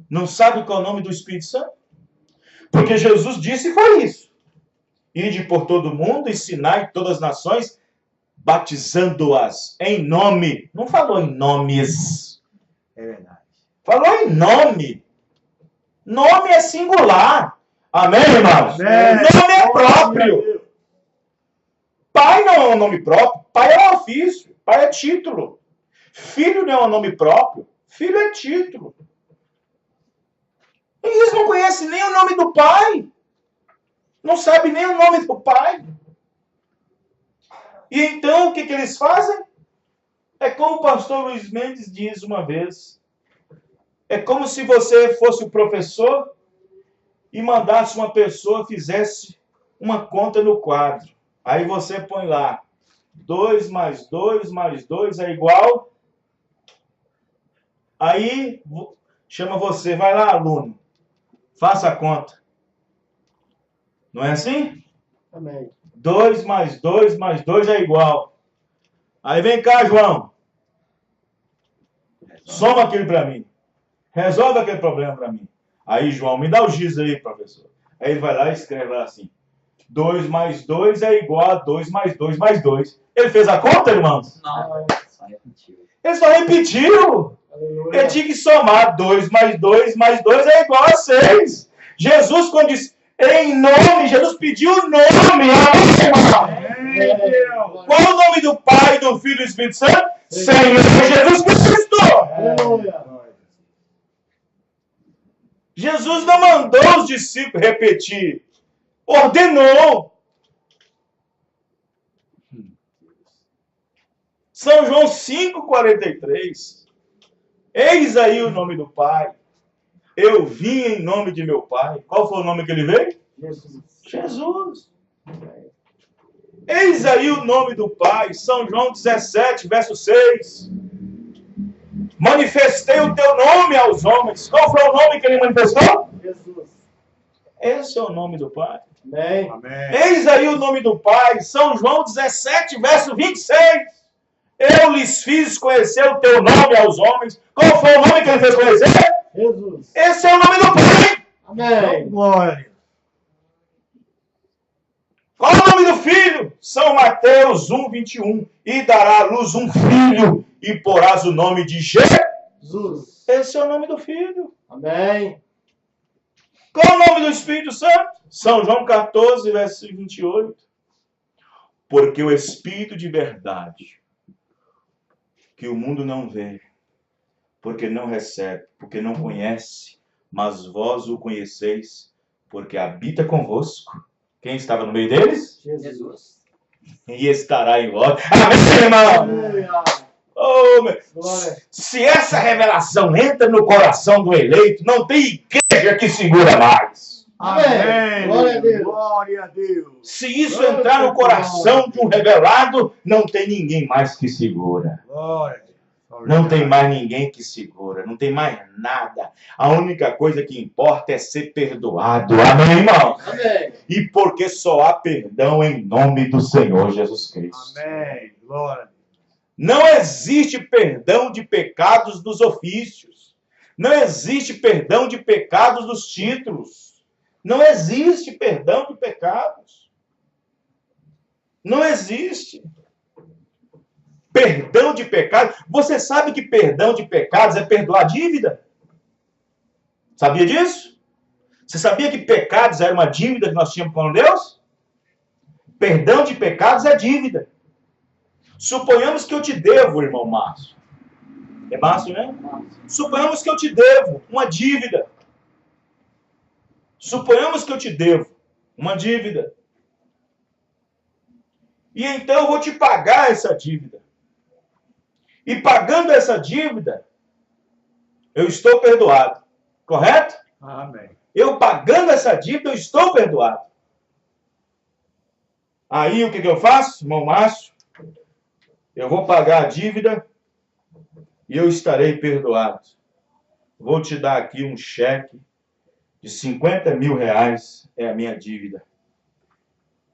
Não sabe qual é o nome do Espírito Santo. Porque Jesus disse e foi isso. Ide por todo o mundo, ensinai todas as nações, batizando-as em nome. Não falou em nomes.
É verdade.
Falou em nome. Nome é singular. Amém, irmãos?
Amém.
Nome é próprio. Pai não é um nome próprio. Pai é um ofício. Pai é título. Filho não é um nome próprio. Filho é título. E eles não conhecem nem o nome do Pai. Não sabem nem o nome do Pai. E então, o que eles fazem? É como o pastor Luiz Mendes diz uma vez. É como se você fosse o professor e mandasse uma pessoa fizesse uma conta no quadro. Aí você põe lá, 2 mais 2 mais 2 é igual. Aí chama você, vai lá, aluno, faça a conta. Não é assim?
Amém.
2 mais 2 mais 2 é igual. Aí vem cá, João. Soma aquilo para mim. Resolve aquele problema para mim. Aí, João, me dá o giz aí, professor. Aí ele vai lá e escreve lá assim. 2 mais 2 é igual a 2 mais 2 mais 2. Ele fez a conta, irmãos?
Não, só repetiu.
Ele só repetiu.
Aleluia.
Ele tinha que somar 2 mais 2 mais 2 é igual a 6. Jesus, quando disse em nome, Jesus pediu o nome.
Amém, Deus.
Qual o nome do Pai, do Filho e do Espírito Santo? Senhor Jesus Cristo.
Aleluia.
Jesus não mandou os discípulos repetir. Ordenou. São João 5,43. Eis aí o nome do Pai. Eu vim em nome de meu Pai. Qual foi o nome que ele veio?
Jesus.
Jesus. Eis aí o nome do Pai. São João 17, verso 6. Manifestei o teu nome aos homens. Qual foi o nome que ele manifestou?
Jesus.
Esse é o nome do Pai.
Amém.
Amém.
Eis aí o nome do Pai. São João 17, verso 26. Eu lhes fiz conhecer o teu nome aos homens. Qual foi o nome que ele fez conhecer?
Jesus.
Esse é o nome do Pai.
Amém.
Glória.
Qual o nome do Filho? São Mateus 1, 21. E dará à luz um filho e porás o nome de
Jesus.
Esse é o nome do Filho.
Amém.
Qual o nome do Espírito Santo? São João 14, verso 28. Porque o Espírito de verdade, que o mundo não vê, porque não recebe, porque não conhece, mas vós o conheceis, porque habita convosco. Quem estava no meio deles?
Jesus.
E estará em vós. Amém, irmão?
Aleluia.
Oh, meu.
Glória.
Se essa revelação entra no coração do eleito, não tem igreja que segura mais.
Amém. Glória a Deus.
Glória a Deus.
Se isso entrar no coração de um revelado, não tem ninguém mais que segura.
Glória a Deus.
Não tem mais ninguém que segura. Não tem mais nada. A única coisa que importa é ser perdoado. Amém, irmão?
Amém.
E porque só há perdão em nome do Senhor Jesus Cristo.
Amém. Glória a Deus.
Não existe perdão de pecados dos ofícios. Não existe perdão de pecados dos títulos. Não existe perdão de pecados. Não existe. Perdão de pecados. Você sabe que perdão de pecados é perdoar dívida? Sabia disso? Você sabia que pecados era uma dívida que nós tínhamos com Deus? Perdão de pecados é dívida. Suponhamos que eu te devo, irmão Márcio. É Márcio, né? Suponhamos que eu te devo uma dívida. Suponhamos que eu te devo uma dívida. E então eu vou te pagar essa dívida. E pagando essa dívida, eu estou perdoado. Correto?
Amém.
Eu pagando essa dívida, eu estou perdoado. Aí o que eu faço, irmão Márcio? Eu vou pagar a dívida e eu estarei perdoado. Vou te dar aqui um cheque de 50 mil reais, é a minha dívida.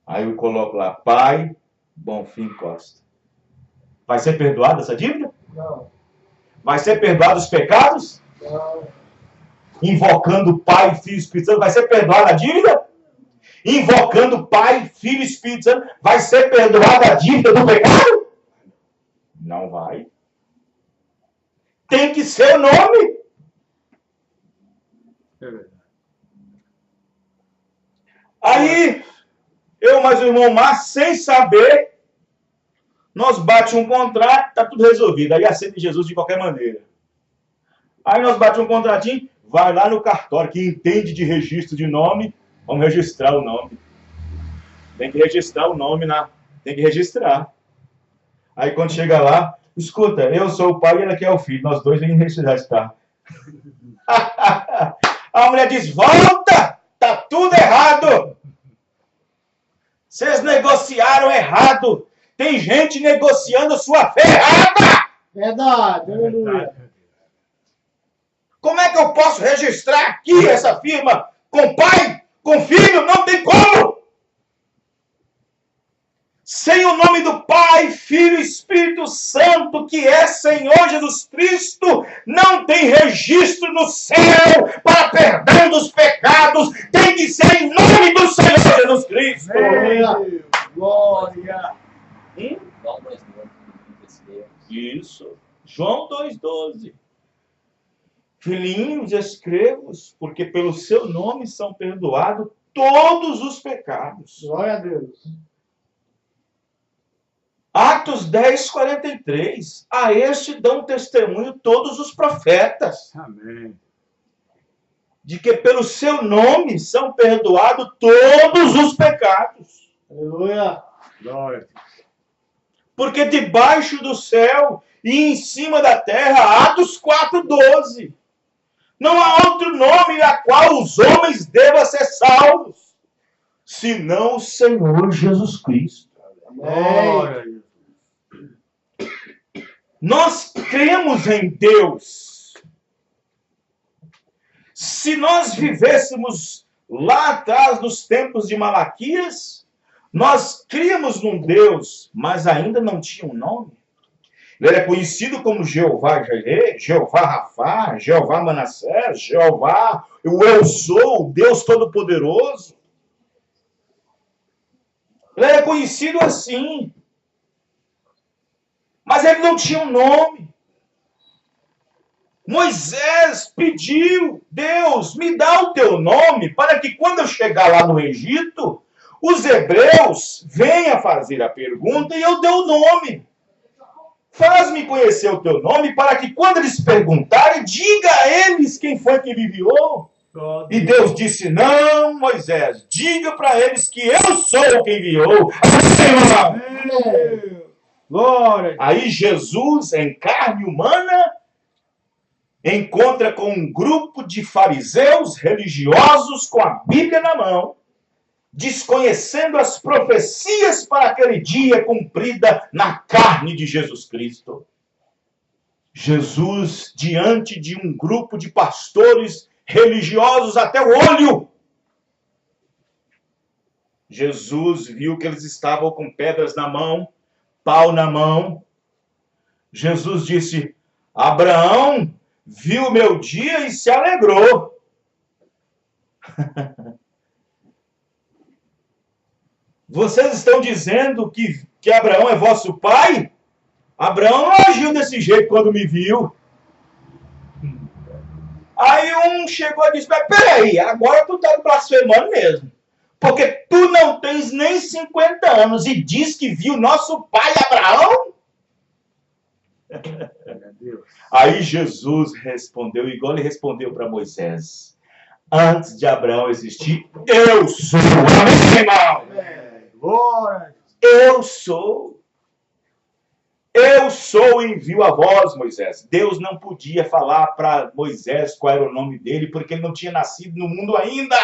Aí eu coloco lá, Pai Bonfim Costa. Vai ser perdoada essa dívida?
Não.
Vai ser perdoado os pecados?
Não.
Invocando Pai, Filho e Espírito Santo, vai ser perdoada a dívida? Invocando Pai, Filho e Espírito Santo, vai ser perdoada a dívida do pecado? Não vai. Tem que ser o nome.
É verdade.
Aí, eu mais o irmão Márcio, sem saber, nós bate um contrato, tá tudo resolvido. Aí aceita Jesus de qualquer maneira. Aí nós bate um contratinho, vai lá no cartório, que entende de registro de nome, vamos registrar o nome. Tem que registrar o nome, tem que registrar. Aí quando chega lá, escuta, eu sou o pai e ela aqui é o filho, nós dois nem registrar. A mulher diz, volta, tá tudo errado. Vocês negociaram errado. Tem gente negociando sua fé errada.
Verdade, aleluia.
Como é que eu posso registrar aqui essa firma com pai, com filho? Não tem como. Sem o nome do Pai, Filho e Espírito Santo, que é Senhor Jesus Cristo, não tem registro no céu para perdão dos pecados. Tem que ser em nome do Senhor Jesus Cristo.
Amém. Glória.
Isso. João 2,12. Filhinhos, escrevo-vos, porque pelo seu nome são perdoados todos os pecados.
Glória a Deus.
Atos 10:43. A este dão testemunho todos os profetas,
Amém.
de que pelo seu nome são perdoados todos os pecados.
Aleluia.
Glória.
Porque debaixo do céu e em cima da terra, Atos 4:12. Não há outro nome a qual os homens devam ser salvos, senão o Senhor Jesus Cristo.
Glória.
Nós cremos em Deus. Se nós vivêssemos lá atrás nos tempos de Malaquias, nós críamos num Deus, mas ainda não tinha um nome. Ele era conhecido como Jeová Jireh, Jeová Rafá, Jeová Manassés, Jeová, o Eu Sou, o Deus Todo-Poderoso. Ele era conhecido assim. Mas ele não tinha um nome. Moisés pediu, Deus, me dá o teu nome, para que quando eu chegar lá no Egito, os hebreus venham fazer a pergunta e eu dê o nome. Faz-me conhecer o teu nome, para que quando eles perguntarem, diga a eles quem foi que me enviou. E Deus disse, não, Moisés, diga para eles que eu sou quem enviou.
Amém. Glória.
Aí Jesus, em carne humana, encontra com um grupo de fariseus religiosos com a Bíblia na mão, desconhecendo as profecias para aquele dia cumprida na carne de Jesus Cristo. Jesus, diante de um grupo de pastores religiosos até o olho, Jesus viu que eles estavam com pedras na mão, pau na mão. Jesus disse, Abraão viu meu dia e se alegrou. Vocês estão dizendo que Abraão é vosso pai? Abraão não agiu desse jeito quando me viu. Aí um chegou e disse, mas peraí, agora tu tá blasfemando mesmo. Porque tu não tens nem 50 anos e diz que viu nosso pai Abraão? Aí Jesus respondeu, igual ele respondeu para Moisés. Antes de Abraão existir, eu sou. Amém, irmão?
Glória.
Eu sou. Eu sou e envio a vós, Moisés. Deus não podia falar para Moisés qual era o nome dele, porque ele não tinha nascido no mundo ainda.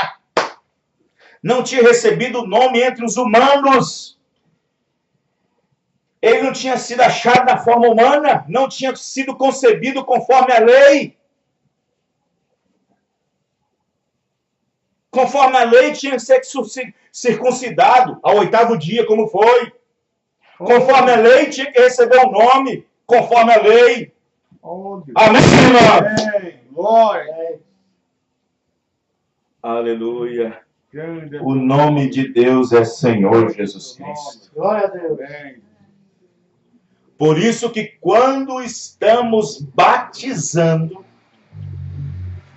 Não tinha recebido o nome entre os humanos. Ele não tinha sido achado na forma humana, não tinha sido concebido conforme a lei. Conforme a lei, tinha que ser circuncidado ao 8º dia, como foi. Conforme a lei, tinha que receber um nome, conforme a lei. Amém, irmão?
Amém. Glória.
Aleluia.
Grande.
O nome de Deus é Senhor Jesus Cristo.
Glória a Deus.
Amém.
Por isso que quando estamos batizando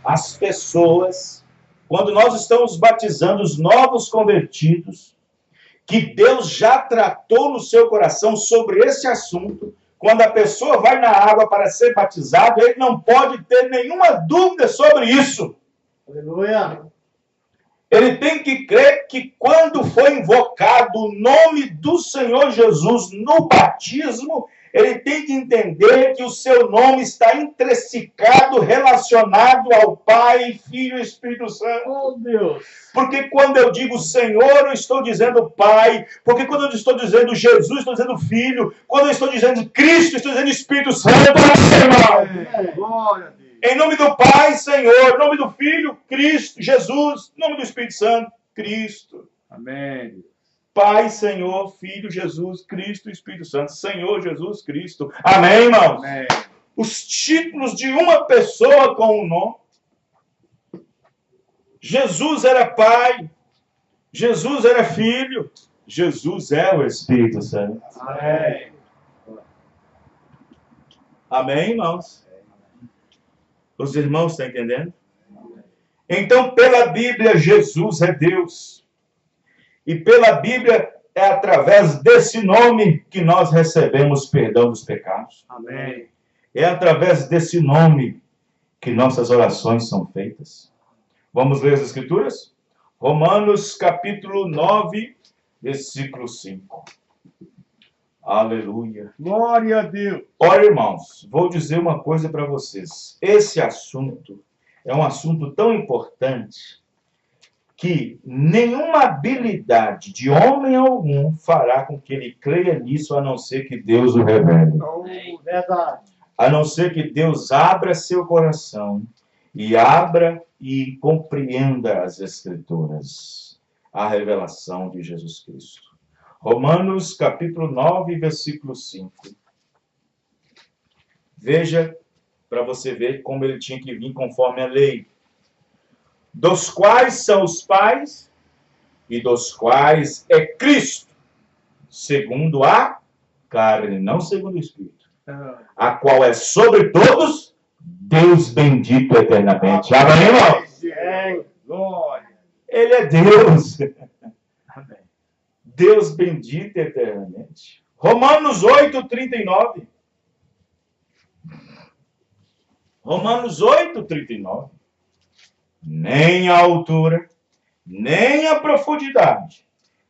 as pessoas, quando nós estamos batizando os novos convertidos, que Deus já tratou no seu coração sobre esse assunto, quando a pessoa vai na água para ser batizado, ele não pode ter nenhuma dúvida sobre isso.
Aleluia.
Ele tem que crer que quando foi invocado o nome do Senhor Jesus no batismo, ele tem que entender que o seu nome está intrinsecado, relacionado ao Pai, Filho e Espírito Santo.
Oh, Deus.
Porque quando eu digo Senhor, eu estou dizendo Pai. Porque quando eu estou dizendo Jesus, estou dizendo Filho. Quando eu estou dizendo Cristo, estou dizendo Espírito Santo.
Amém. Glória a Deus.
Em nome do Pai, Senhor. Em nome do Filho, Cristo, Jesus. Em nome do Espírito Santo, Cristo.
Amém.
Pai, Senhor, Filho, Jesus, Cristo, Espírito Santo. Senhor, Jesus, Cristo. Amém, irmãos?
Amém.
Os títulos de uma pessoa com um nome. Jesus era Pai. Jesus era Filho. Jesus é o Espírito Santo.
Amém.
Amém, irmãos? Os irmãos estão entendendo? Então, pela Bíblia, Jesus é Deus. E pela Bíblia, é através desse nome que nós recebemos perdão dos pecados.
Amém.
É através desse nome que nossas orações são feitas. Vamos ler as Escrituras? Romanos capítulo 9, versículo 5. Aleluia.
Glória a Deus.
Ora, irmãos, vou dizer uma coisa para vocês. Esse assunto é um assunto tão importante que nenhuma habilidade de homem algum fará com que ele creia nisso, a não ser que Deus o revele.
Oh, verdade.
A não ser que Deus abra seu coração e abra e compreenda as Escrituras, a revelação de Jesus Cristo. Romanos capítulo 9, versículo 5. Veja, para você ver como ele tinha que vir conforme a lei. Dos quais são os pais e dos quais é Cristo, segundo a carne, não segundo o Espírito, a qual é sobre todos Deus bendito eternamente. Amém, irmão?
Amém.
Glória.
Ele é Deus.
Amém.
Deus bendito eternamente. Romanos 8, 39. Romanos 8, 39. Nem a altura, nem a profundidade,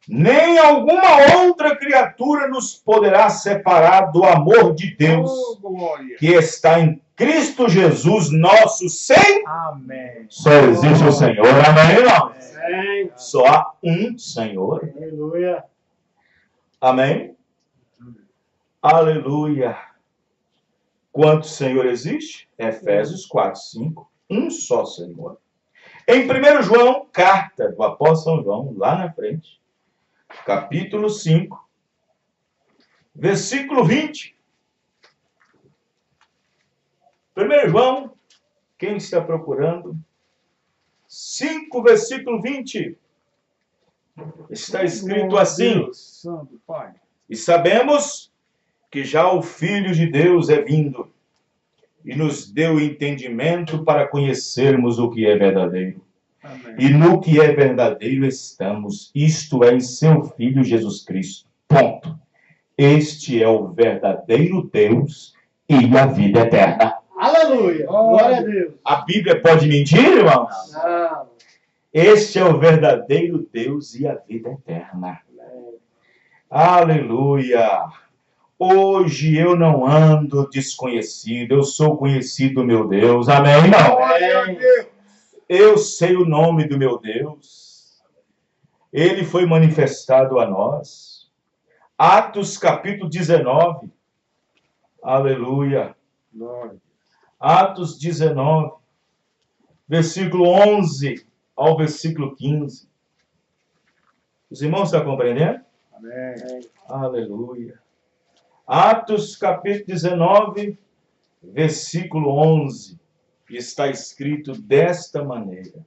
nem alguma outra criatura nos poderá separar do amor de Deus,
Oh, glória.
que está em Cristo Jesus, nosso Senhor.
Amém.
Só existe o Senhor, amém, irmão?
Amém.
Só há um Senhor,
Aleluia.
amém? Aleluia. Quantos Senhor existe? Efésios 4, 5. Um só Senhor. Em 1 João, carta do apóstolo São João, lá na frente, capítulo 5, versículo 20. 1 João, quem está procurando? 5, versículo 20. Está escrito assim:
Deus Santo, Pai.
e sabemos que já o Filho de Deus é vindo e nos deu entendimento para conhecermos o que é verdadeiro.
Amém.
E no que é verdadeiro estamos, isto é, em seu Filho Jesus Cristo. Ponto. Este é o verdadeiro Deus e a vida eterna.
Aleluia. Glória a Deus.
A Bíblia pode mentir, irmãos?
Não.
Este é o verdadeiro Deus e a vida eterna. Aleluia. Hoje eu não ando desconhecido, eu sou conhecido, meu Deus. Amém, irmão?
Glória a Deus.
Eu sei o nome do meu Deus. Ele foi manifestado a nós. Atos capítulo 19. Aleluia.
Glória.
Atos 19, versículo 11 ao versículo 15. Os irmãos estão compreendendo?
Amém.
Aleluia. Atos capítulo 19, versículo 11. Está escrito desta maneira.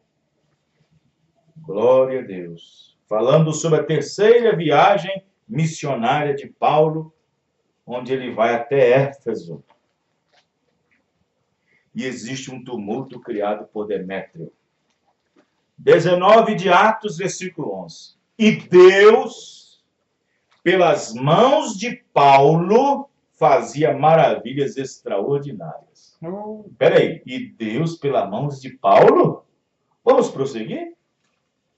Glória a Deus. Falando sobre a terceira viagem missionária de Paulo, onde ele vai até Éfeso. E existe um tumulto criado por Demétrio. 19 de Atos, versículo 11. E Deus, pelas mãos de Paulo, fazia maravilhas extraordinárias. Espera aí. E Deus, pelas mãos de Paulo? Vamos prosseguir?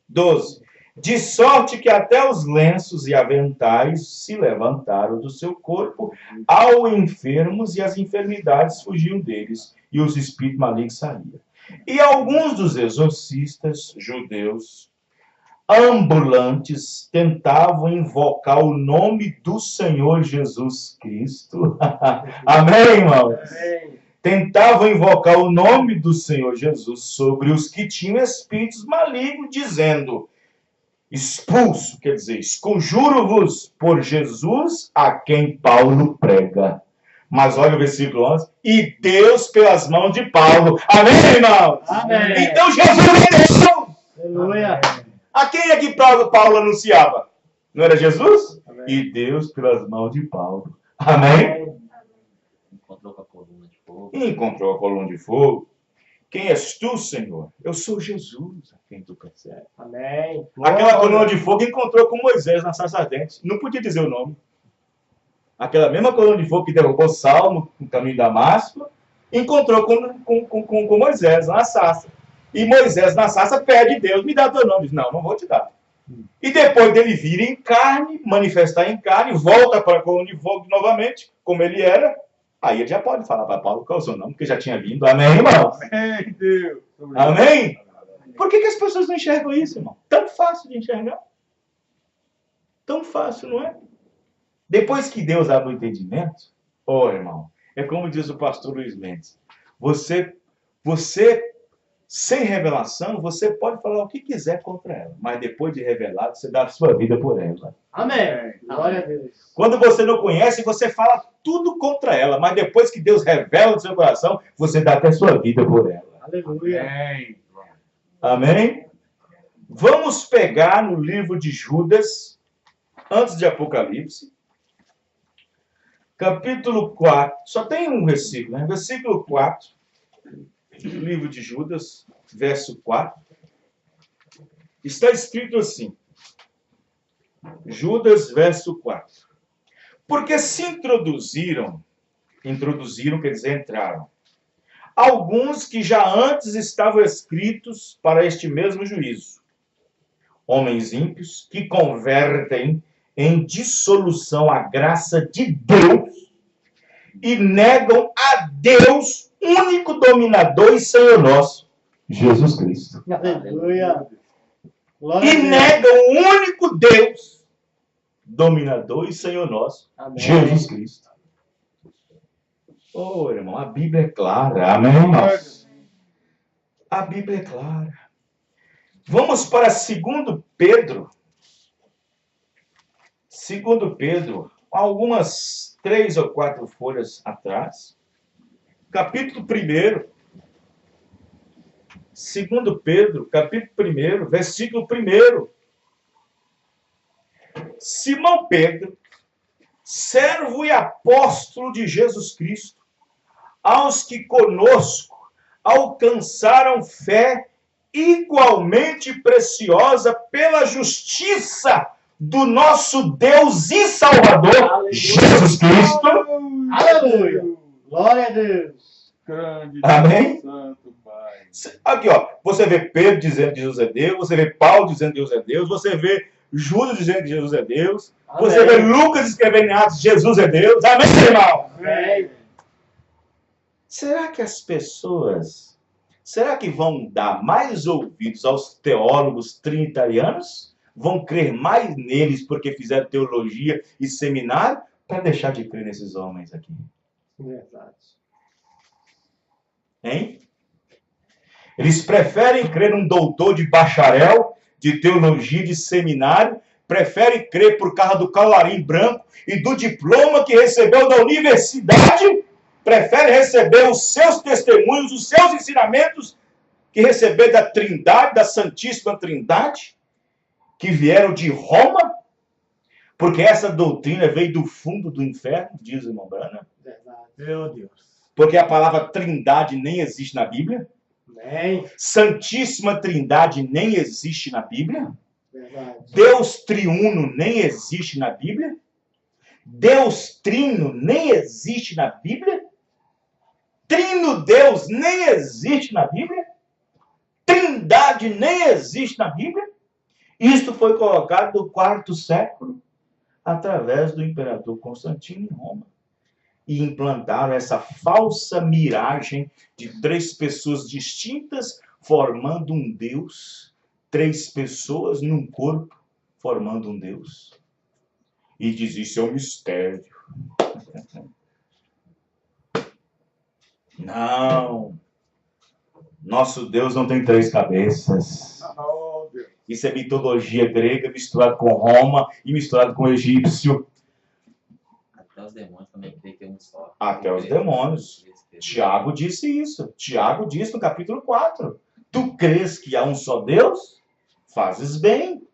12. De sorte que até os lenços e aventais se levantaram do seu corpo ao enfermos, e as enfermidades fugiam deles, e os espíritos malignos saíam. E alguns dos exorcistas judeus ambulantes tentavam invocar o nome do Senhor Jesus Cristo. Amém, irmãos?
Amém.
Tentavam invocar o nome do Senhor Jesus sobre os que tinham espíritos malignos, dizendo: expulso, quer dizer, conjuro-vos por Jesus a quem Paulo prega. Mas olha o versículo 11. E Deus pelas mãos de Paulo. Amém, irmãos?
Amém.
Então Jesus é Deus.
Aleluia.
A quem é que Paulo anunciava? Não era Jesus?
Amém.
E Deus pelas mãos de Paulo. Amém?
Encontrou com a coluna de fogo.
E encontrou a coluna de fogo. Quem és tu, Senhor? Eu sou Jesus, a quem tu persegues.
Amém.
Aquela coluna de fogo encontrou com Moisés na sarça ardente. Não podia dizer o nome. Aquela mesma coluna de fogo que derrubou Saulo no caminho de Damasco, encontrou com Moisés na sarça. E Moisés na sarça pede a Deus: me dá teu nome. Diz: não, não vou te dar. E depois dele vir em carne, manifestar em carne, volta para a coluna de fogo novamente, como ele era. Aí ele já pode falar para Paulo qual é o seu nome, porque já tinha vindo. Amém, irmãos?
Amém, Deus.
Amém? Por que as pessoas não enxergam isso, irmão? Tão fácil de enxergar. Tão fácil, não é? Depois que Deus abre o entendimento, irmão, é como diz o pastor Luiz Mendes. Você, sem revelação, você pode falar o que quiser contra ela. Mas depois de revelado, você dá a sua vida por ela.
Amém. Glória a Deus.
Quando você não conhece, você fala tudo contra ela. Mas depois que Deus revela no seu coração, você dá até a sua vida por ela.
Aleluia.
Amém.
Amém? Vamos pegar no livro de Judas, antes de Apocalipse, capítulo 4. Só tem um versículo, né? Versículo 4, livro de Judas, verso 4. Está escrito assim. Judas, verso 4. Porque se introduziram quer dizer, entraram, alguns que já antes estavam escritos para este mesmo juízo. Homens ímpios que convertem em dissolução a graça de Deus e negam a Deus, único dominador e Senhor nosso, Jesus Cristo.
Aleluia. Glória
E
a Deus.
negam o único Deus, dominador e Senhor nosso,
Amém.
Jesus Cristo. Irmão, a Bíblia é clara. Amém, irmãos? A Bíblia é clara. Vamos para 2 Pedro. 2 Pedro, algumas 3 ou 4 folhas atrás. Capítulo 1. 2 Pedro, capítulo 1, versículo 1. Simão Pedro, servo e apóstolo de Jesus Cristo, aos que conosco alcançaram fé igualmente preciosa pela justiça do nosso Deus e Salvador,
Aleluia.
Jesus Cristo.
Aleluia. Glória a Deus.
Grande
Amém?
Santo Pai.
Aqui, você vê Pedro dizendo que Jesus é Deus, você vê Paulo dizendo que Deus é Deus, você vê Judas dizendo que Jesus é Deus,
Amém.
você vê Lucas escrevendo em Atos, Jesus é Deus. Amém, irmão?
Amém.
Será que as pessoas, vão dar mais ouvidos aos teólogos trinitarianos vão crer mais neles porque fizeram teologia e seminário, para deixar de crer nesses homens aqui.
Verdade.
Hein? Eles preferem crer num doutor de bacharel, de teologia, de seminário, preferem crer por causa do colarinho branco e do diploma que recebeu da universidade, prefere receber os seus testemunhos, os seus ensinamentos, que receber da Trindade, da Santíssima Trindade, que vieram de Roma, porque essa doutrina veio do fundo do inferno, diz o irmão Branham.
Verdade.
Meu Deus.
Porque a palavra Trindade nem existe na Bíblia.
Amém.
Santíssima Trindade nem existe na Bíblia.
Verdade.
Deus triuno nem existe na Bíblia. Deus trino nem existe na Bíblia. Trino Deus nem existe na Bíblia. Trindade nem existe na Bíblia. Isto foi colocado no quarto século através do imperador Constantino em Roma. E implantaram essa falsa miragem de três pessoas distintas formando um Deus. Três pessoas num corpo formando um Deus. E diz, isso é um mistério. Não. Nosso Deus não tem três cabeças.
Oh, Deus.
Isso é mitologia grega misturado com Roma e misturado com egípcio.
Até os demônios também creem que é um só.
Até os demônios. Tiago disse isso. Tiago disse no capítulo 4. Tu crês que há um só Deus? Fazes bem.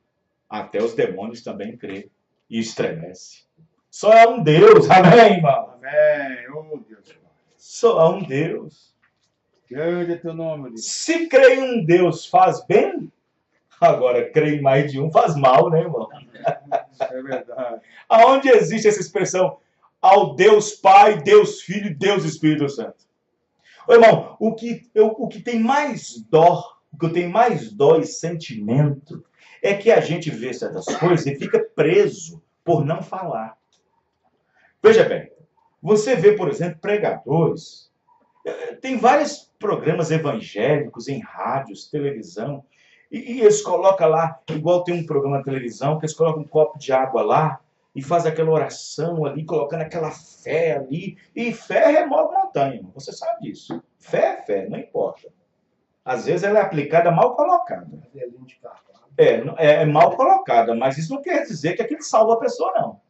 Até os demônios também crêem. E estremece. Só há um Deus. Amém, irmão?
Amém. Oh, Deus.
Só há um Deus.
Grande é teu nome, Deus.
Se crer em um Deus faz bem, agora crer em mais de um faz mal, né, irmão?
É verdade.
Aonde existe essa expressão? Ao Deus Pai, Deus Filho, Deus Espírito Santo. Ô, irmão, o que tem mais dó, o que eu tenho mais dó e sentimento é que a gente vê certas coisas e fica preso por não falar. Veja bem, você vê, por exemplo, pregadores. Tem vários programas evangélicos em rádios, televisão, e eles colocam lá, igual tem um programa de televisão, que eles colocam um copo de água lá e faz aquela oração ali, colocando aquela fé ali. E fé remove montanha, irmão. Você sabe disso. Fé é fé, não importa. Às vezes ela é aplicada mal colocada. É mal colocada, mas isso não quer dizer que aquilo salva a pessoa, não.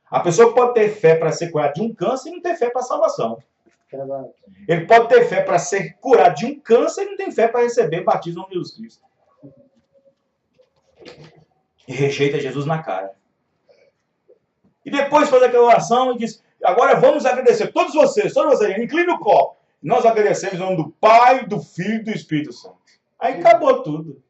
A pessoa pode ter fé para ser curada de um câncer e não ter fé para salvação.
Verdade.
Ele pode ter fé para ser curado de um câncer e não tem fé para receber batismo em Jesus Cristo. E rejeita Jesus na cara. E depois faz aquela oração e diz, agora vamos agradecer, todos vocês, incline o copo. Nós agradecemos em nome do Pai, do Filho e do Espírito Santo. Aí acabou tudo.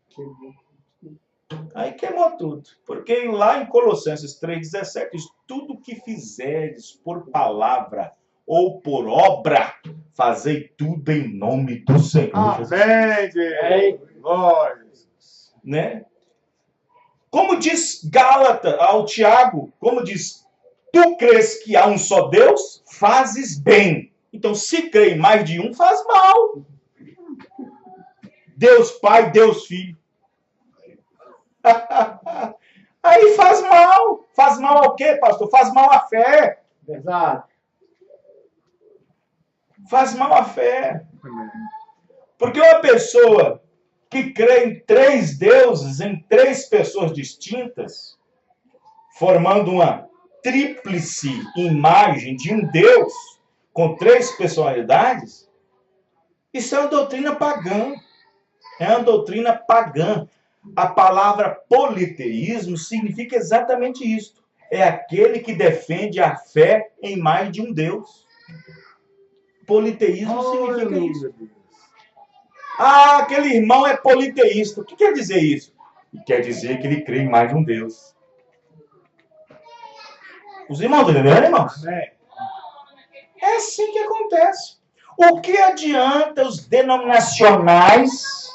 Aí queimou tudo. Porque lá em Colossenses 3,17 diz, tudo que fizeres por palavra ou por obra, fazei tudo em nome do Senhor Jesus.
Amém, Deus. Glória.
Né? Como diz Gálatas ao Tiago, como diz, tu crês que há um só Deus, fazes bem. Então, se crê em mais de um, faz mal. Deus Pai, Deus Filho. Aí faz mal. Faz mal ao quê, pastor? Faz mal à fé.
Verdade.
Faz mal à fé. Porque uma pessoa que crê em três deuses, em três pessoas distintas, formando uma tríplice imagem de um Deus com três personalidades, isso é uma doutrina pagã. É uma doutrina pagã. A palavra politeísmo significa exatamente isso. É aquele que defende a fé em mais de um Deus. Politeísmo significa isso. Ah, aquele irmão é politeísta. O que quer dizer isso? Quer dizer que ele crê em mais de um Deus. Os irmãos estão entendendo, irmãos? É assim que acontece. O que adianta os denominacionais,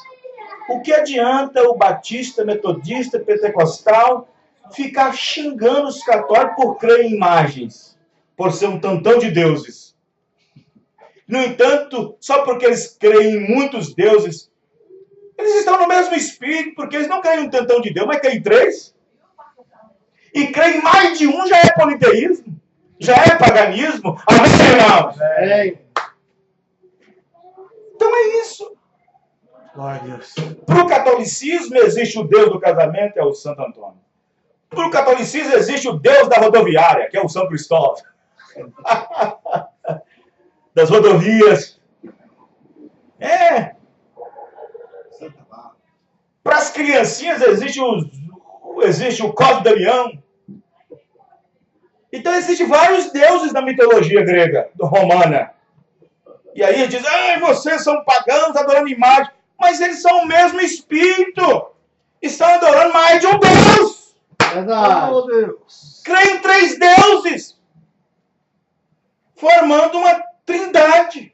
o que adianta o batista, metodista, pentecostal, ficar xingando os católicos por crer em imagens, por ser um tantão de deuses? No entanto, só porque eles creem em muitos deuses, eles estão no mesmo espírito, porque eles não creem em um tantão de Deus, mas creem em três. E crer em mais de um já é politeísmo. Já é paganismo. Amém, irmãos?
Amém.
Então é isso.
Glória a Deus.
Para o catolicismo existe o Deus do casamento, é o Santo Antônio. Para o catolicismo existe o Deus da rodoviária, que é o São Cristóvão. Das rodovias. Para as criancinhas existe o Cosmo Damião. Então existem vários deuses na mitologia grega, romana. E aí eles dizem, vocês são pagãos adorando imagem. Mas eles são o mesmo espírito. Estão adorando mais de um Deus.
Verdade.
Oh, Deus.
Creem em 3 deuses. Formando uma trindade.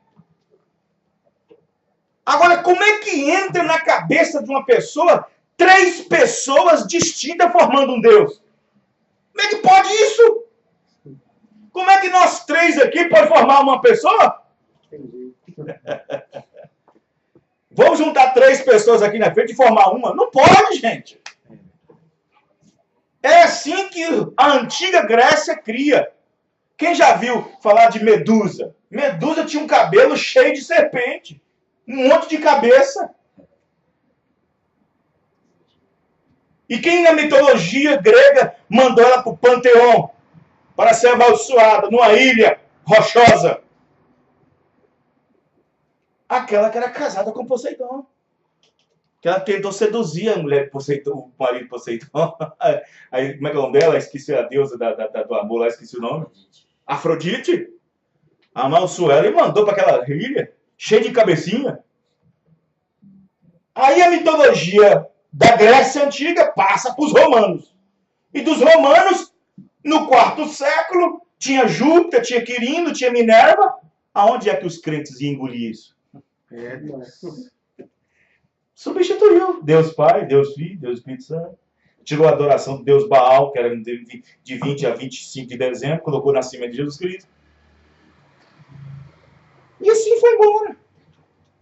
Agora, como é que entra na cabeça de uma pessoa 3 pessoas distintas formando um Deus? Como é que pode isso? Como é que nós 3 aqui podemos formar uma pessoa?
Entendi.
Vamos juntar 3 pessoas aqui na frente e formar uma? Não pode, gente. É assim que a antiga Grécia cria. Quem já viu falar de Medusa? Medusa tinha um cabelo cheio de serpente. Um monte de cabeça. E quem na mitologia grega mandou ela para o Panteão para ser amaldiçoada numa ilha rochosa? Aquela que era casada com Poseidon. Que ela tentou seduzir a mulher de Poseidon, o marido de Poseidon. Aí, como é que é o nome dela? Esqueci a deusa do amor lá, esqueci o nome. Afrodite. Amaldiçoou ela e mandou para aquela ilha, cheia de cabecinha. Aí a mitologia da Grécia Antiga passa para os romanos. E dos romanos, no 4º século, tinha Júpiter, tinha Quirino, tinha Minerva. Aonde é que os crentes iam engolir isso? Substituiu Deus Pai, Deus Filho, Deus Espírito Santo. Tirou a adoração do Deus Baal, que era de 20 a 25 de dezembro, colocou o nascimento de Jesus Cristo. E assim foi embora.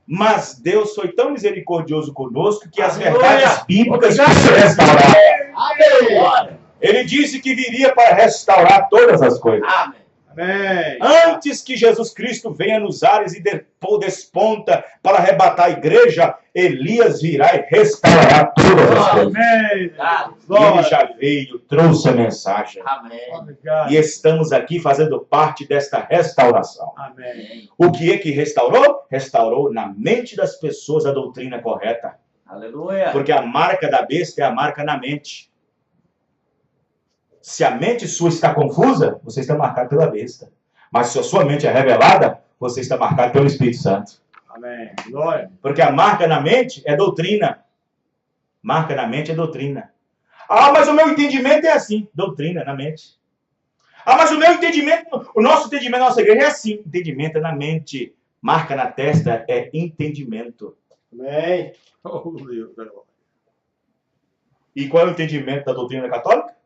Mas Deus foi tão misericordioso conosco que as verdades bíblicas se restauraram.
Amém.
Ele disse que viria para restaurar todas as coisas.
Amém.
Amém.
Antes que Jesus Cristo venha nos ares e desponta para arrebatar a igreja, Elias virá e restaurará todas as coisas.
Amém.
E ele já veio, trouxe a mensagem.
Amém.
Obrigado.
E estamos aqui fazendo parte desta restauração.
Amém.
Amém.
O que é que restaurou? Restaurou na mente das pessoas a doutrina correta.
Aleluia.
Porque a marca da besta é a marca na mente. Se a mente sua está confusa, você está marcado pela besta. Mas se a sua mente é revelada, você está marcado pelo Espírito Santo.
Amém. Glória.
Porque a marca na mente é doutrina. Marca na mente é doutrina. Ah, mas o meu entendimento é assim. Doutrina na mente. Ah, mas o meu entendimento, o nosso entendimento na nossa igreja é assim. Entendimento é na mente. Marca na testa é entendimento.
Amém.
Oh, Deus.
E qual é o entendimento da doutrina católica?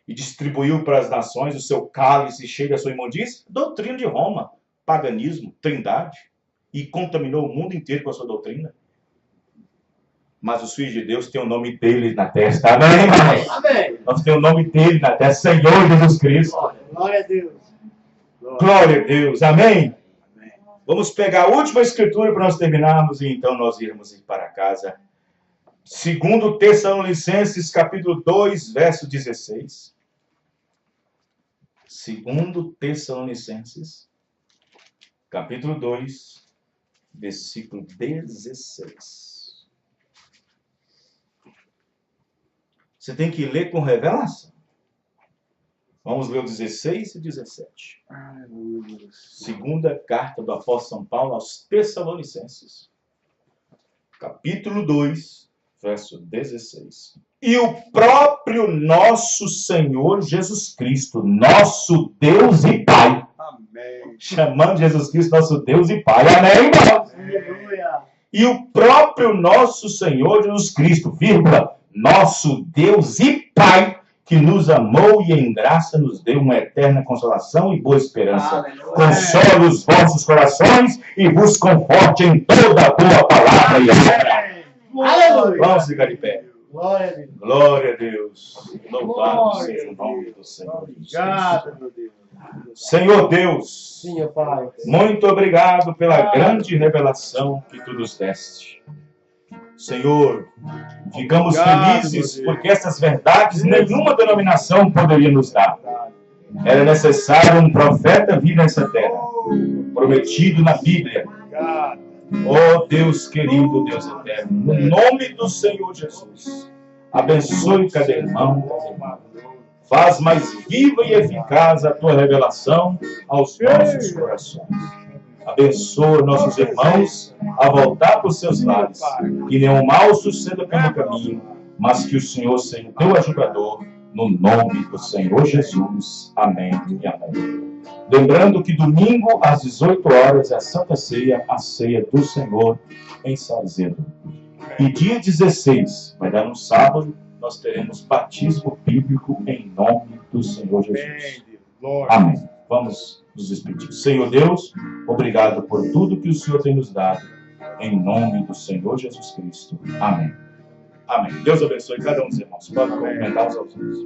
E distribuiu para as nações o seu cálice cheio da sua imundícia? Doutrina de Roma, paganismo, trindade. E contaminou o mundo inteiro com a sua doutrina. Mas os filhos de Deus têm o nome dele na testa. Amém, irmãos?
Amém.
Nós temos o nome dele na testa. Senhor Jesus Cristo.
Glória a Deus.
Glória a Deus. Amém? Vamos pegar a última escritura para nós terminarmos e então nós irmos ir para casa. 2 Tessalonicenses, capítulo 2, verso 16. 2 Tessalonicenses, capítulo 2, versículo 16. Você tem que ler com revelação. Vamos ler o 16 e 17. Segunda carta do apóstolo São Paulo aos Tessalonicenses, capítulo 2, verso 16. E o próprio nosso Senhor Jesus Cristo, nosso Deus e Pai.
Amém.
Chamando Jesus Cristo nosso Deus e Pai. Amém, irmãos?
Aleluia.
E o próprio nosso Senhor Jesus Cristo, vírgula, nosso Deus e Pai, que nos amou e em graça nos deu uma eterna consolação e boa esperança.
Aleluia.
Console os vossos corações e vos conforte em toda a boa palavra e obra.
Aleluia.
Vamos ficar de pé.
Glória a Deus.
Glória a Deus. Louvado
Glória
seja o
a
nome
Deus.
do Senhor.
Obrigado, meu Deus.
Senhor Deus,
Sim, meu Pai.
muito obrigado pela grande revelação que tu nos deste. Senhor, ficamos
Obrigado,
felizes
meu Deus.
porque essas verdades nenhuma denominação poderia nos dar. Era necessário um profeta vir nessa terra, prometido na Bíblia.
Obrigado.
Oh Deus querido, Deus eterno, no nome do Senhor Jesus, abençoe cada irmão, cada irmã. Faz mais viva e eficaz a tua revelação aos nossos corações. Abençoa nossos irmãos a voltar para os seus lares. Que nenhum mal suceda pelo caminho, mas que o Senhor seja o teu ajudador, no nome do Senhor Jesus. Amém e amém. Lembrando que domingo, às 18 horas, é a Santa Ceia, a Ceia do Senhor, em Sarzedo. E dia 16, vai dar no sábado, nós teremos batismo bíblico em nome do Senhor Jesus. Amém. Vamos nos despedir. Senhor Deus, obrigado por tudo que o Senhor tem nos dado. Em nome do Senhor Jesus Cristo. Amém. Amém. Deus abençoe cada um dos irmãos. Pode cumprimentar os outros.